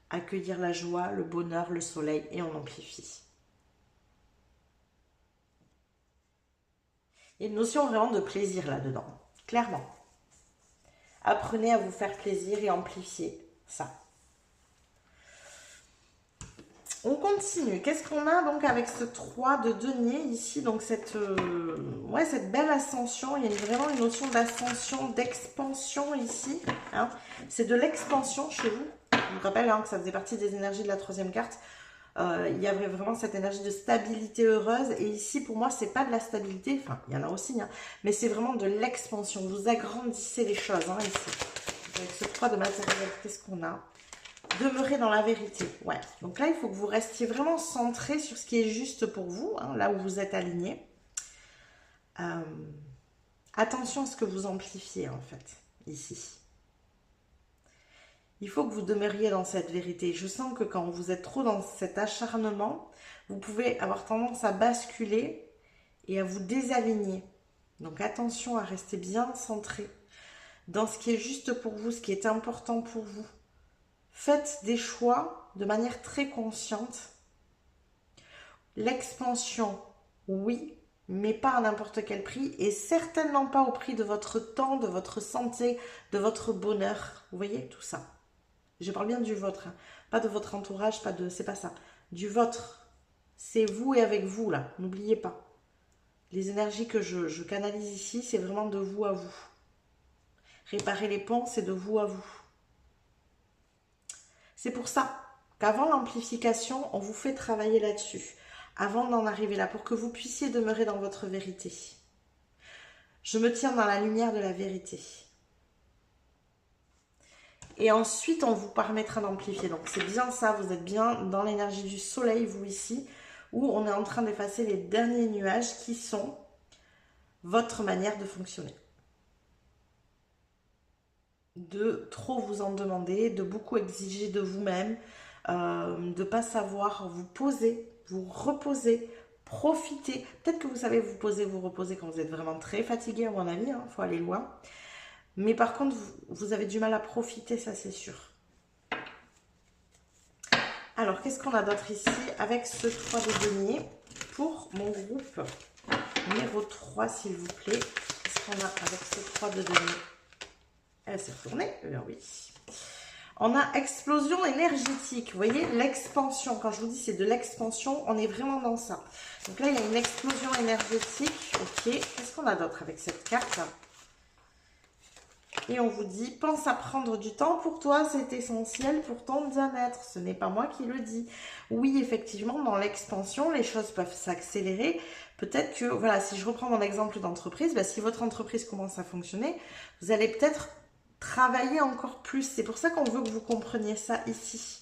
Accueillir la joie, le bonheur, le soleil et on amplifie. Il y a une notion vraiment de plaisir là-dedans. Clairement. Apprenez à vous faire plaisir et amplifier ça. On continue. Qu'est-ce qu'on a donc avec ce 3 de denier ici? Donc cette belle ascension. Il y a vraiment une notion d'ascension, d'expansion ici. Hein. C'est de l'expansion chez vous. Je vous rappelle que ça faisait partie des énergies de la troisième carte. Il y avait vraiment cette énergie de stabilité heureuse. Et ici, pour moi, c'est pas de la stabilité. Enfin, il y en a aussi. Hein, mais c'est vraiment de l'expansion. Vous agrandissez les choses ici. Avec ce 3 de matériel, qu'est-ce qu'on a? Demeurer dans la vérité. Ouais. Donc là, il faut que vous restiez vraiment centré sur ce qui est juste pour vous, hein, là où vous êtes aligné. Attention à ce que vous amplifiez, en fait, ici. Il faut que vous demeuriez dans cette vérité. Je sens que quand vous êtes trop dans cet acharnement, vous pouvez avoir tendance à basculer et à vous désaligner. Donc attention à rester bien centré dans ce qui est juste pour vous, ce qui est important pour vous. Faites des choix de manière très consciente. L'expansion, oui, mais pas à n'importe quel prix et certainement pas au prix de votre temps, de votre santé, de votre bonheur. Vous voyez, tout ça. Je parle bien du vôtre, hein. Pas de votre entourage, pas de, c'est pas ça. Du vôtre. C'est vous et avec vous, là. N'oubliez pas. Les énergies que je canalise ici, c'est vraiment de vous à vous. Réparer les ponts, c'est de vous à vous. C'est pour ça qu'avant l'amplification, on vous fait travailler là-dessus, avant d'en arriver là, pour que vous puissiez demeurer dans votre vérité. Je me tiens dans la lumière de la vérité. Et ensuite, on vous permettra d'amplifier. Donc, c'est bien ça, vous êtes bien dans l'énergie du soleil, vous ici, où on est en train d'effacer les derniers nuages qui sont votre manière de fonctionner. De trop vous en demander, de beaucoup exiger de vous-même, de ne pas savoir vous poser, vous reposer, profiter. Peut-être que vous savez vous poser, vous reposer quand vous êtes vraiment très fatigué, à mon avis, il faut aller loin. Mais par contre, vous avez du mal à profiter, ça c'est sûr. Alors, qu'est-ce qu'on a d'autre ici avec ce 3 de denier pour mon groupe numéro 3, s'il vous plaît? Qu'est-ce qu'on a avec ce 3 de denier? Elle s'est retournée, oui. On a explosion énergétique. Vous voyez, l'expansion. Quand je vous dis c'est de l'expansion, on est vraiment dans ça. Donc là, il y a une explosion énergétique. Ok. Qu'est-ce qu'on a d'autre avec cette carte? Et on vous dit, pense à prendre du temps pour toi, c'est essentiel pour ton bien-être. Ce n'est pas moi qui le dis. Oui, effectivement, dans l'expansion, les choses peuvent s'accélérer. Peut-être que, voilà, si je reprends mon exemple d'entreprise, si votre entreprise commence à fonctionner, vous allez peut-être travailler encore plus. C'est pour ça qu'on veut que vous compreniez ça ici.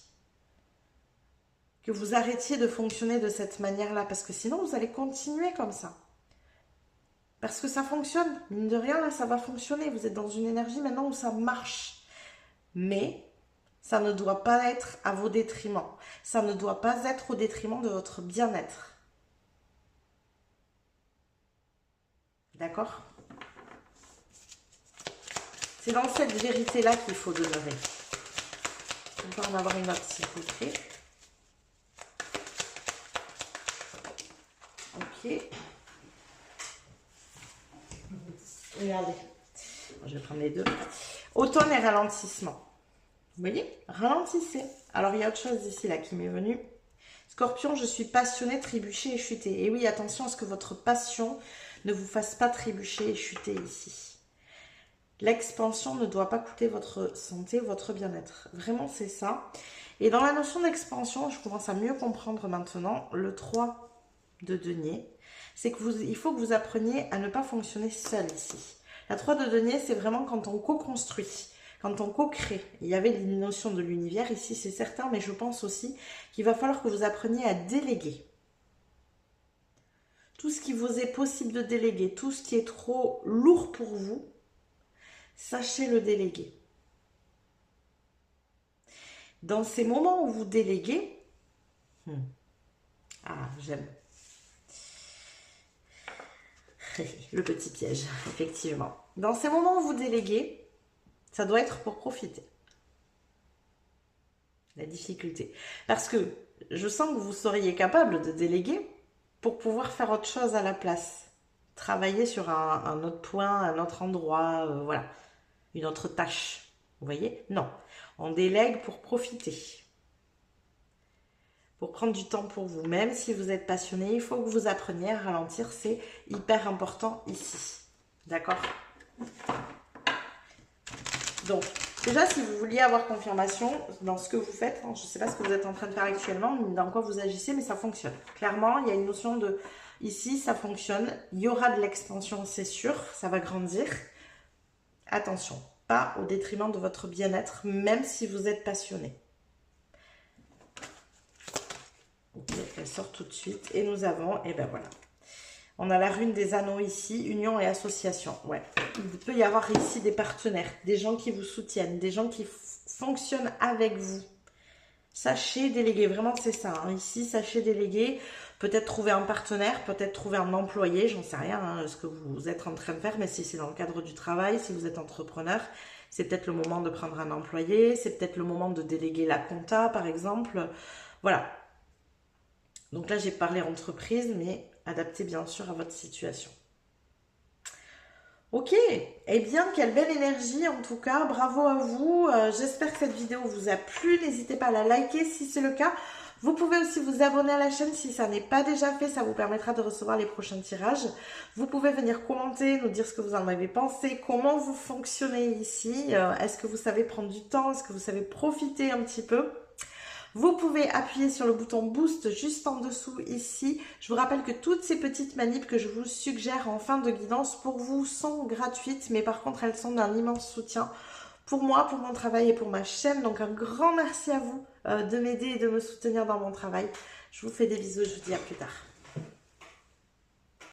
Que vous arrêtiez de fonctionner de cette manière-là, parce que sinon, vous allez continuer comme ça. Parce que ça fonctionne. Mine de rien, là, ça va fonctionner. Vous êtes dans une énergie maintenant où ça marche. Mais ça ne doit pas être à vos détriments. Ça ne doit pas être au détriment de votre bien-être. D'accord ? C'est dans cette vérité-là qu'il faut demeurer. On va en avoir une autre, s'il vous plaît. Ok. Regardez. Je vais prendre les deux. Automne et ralentissement. Vous voyez? Ralentissez. Alors, il y a autre chose ici, là, qui m'est venue. Scorpion, je suis passionné, trébucher et chuter. Et oui, attention à ce que votre passion ne vous fasse pas trébucher et chuter ici. L'expansion ne doit pas coûter votre santé, votre bien-être. Vraiment, c'est ça. Et dans la notion d'expansion, je commence à mieux comprendre maintenant le 3 de denier. C'est il faut que vous appreniez à ne pas fonctionner seul ici. La 3 de denier, c'est vraiment quand on co-construit, quand on co-crée. Il y avait une notion de l'univers ici, c'est certain, mais je pense aussi qu'il va falloir que vous appreniez à déléguer. Tout ce qui vous est possible de déléguer, tout ce qui est trop lourd pour vous, sachez le déléguer. Dans ces moments où vous déléguez, j'aime. Le petit piège, effectivement. Dans ces moments où vous déléguez, ça doit être pour profiter. La difficulté. Parce que je sens que vous seriez capable de déléguer pour pouvoir faire autre chose à la place. Travailler sur un autre point, un autre endroit, voilà. Une autre tâche. Vous voyez? Non. On délègue pour profiter. Pour prendre du temps pour vous. Même si vous êtes passionné, il faut que vous appreniez à ralentir. C'est hyper important ici. D'accord? Donc, déjà, si vous vouliez avoir confirmation dans ce que vous faites, je ne sais pas ce que vous êtes en train de faire actuellement, dans quoi vous agissez, mais ça fonctionne. Clairement, il y a une notion de... Ici, ça fonctionne. Il y aura de l'expansion, c'est sûr. Ça va grandir. Attention, pas au détriment de votre bien-être, même si vous êtes passionné. Ok, elle sort tout de suite. Et nous avons, et ben voilà. On a la rune des anneaux ici, union et association. Ouais. Il peut y avoir ici des partenaires, des gens qui vous soutiennent, des gens qui fonctionnent avec vous. Sachez déléguer, vraiment c'est ça. Hein. Ici, sachez déléguer. Peut-être trouver un partenaire, peut-être trouver un employé, j'en sais rien, ce que vous êtes en train de faire, mais si c'est dans le cadre du travail, si vous êtes entrepreneur, c'est peut-être le moment de prendre un employé, c'est peut-être le moment de déléguer la compta, par exemple. Voilà. Donc là, j'ai parlé entreprise, mais adapté bien sûr à votre situation. Ok, eh bien, quelle belle énergie en tout cas, bravo à vous. J'espère que cette vidéo vous a plu, n'hésitez pas à la liker si c'est le cas. Vous pouvez aussi vous abonner à la chaîne si ça n'est pas déjà fait, ça vous permettra de recevoir les prochains tirages. Vous pouvez venir commenter, nous dire ce que vous en avez pensé, comment vous fonctionnez ici. Est-ce que vous savez prendre du temps, est-ce que vous savez profiter un petit peu ? Vous pouvez appuyer sur le bouton boost juste en dessous ici. Je vous rappelle que toutes ces petites manips que je vous suggère en fin de guidance pour vous sont gratuites, mais par contre elles sont d'un immense soutien pour moi, pour mon travail et pour ma chaîne. Donc un grand merci à vous de m'aider et de me soutenir dans mon travail. Je vous fais des bisous, je vous dis à plus tard.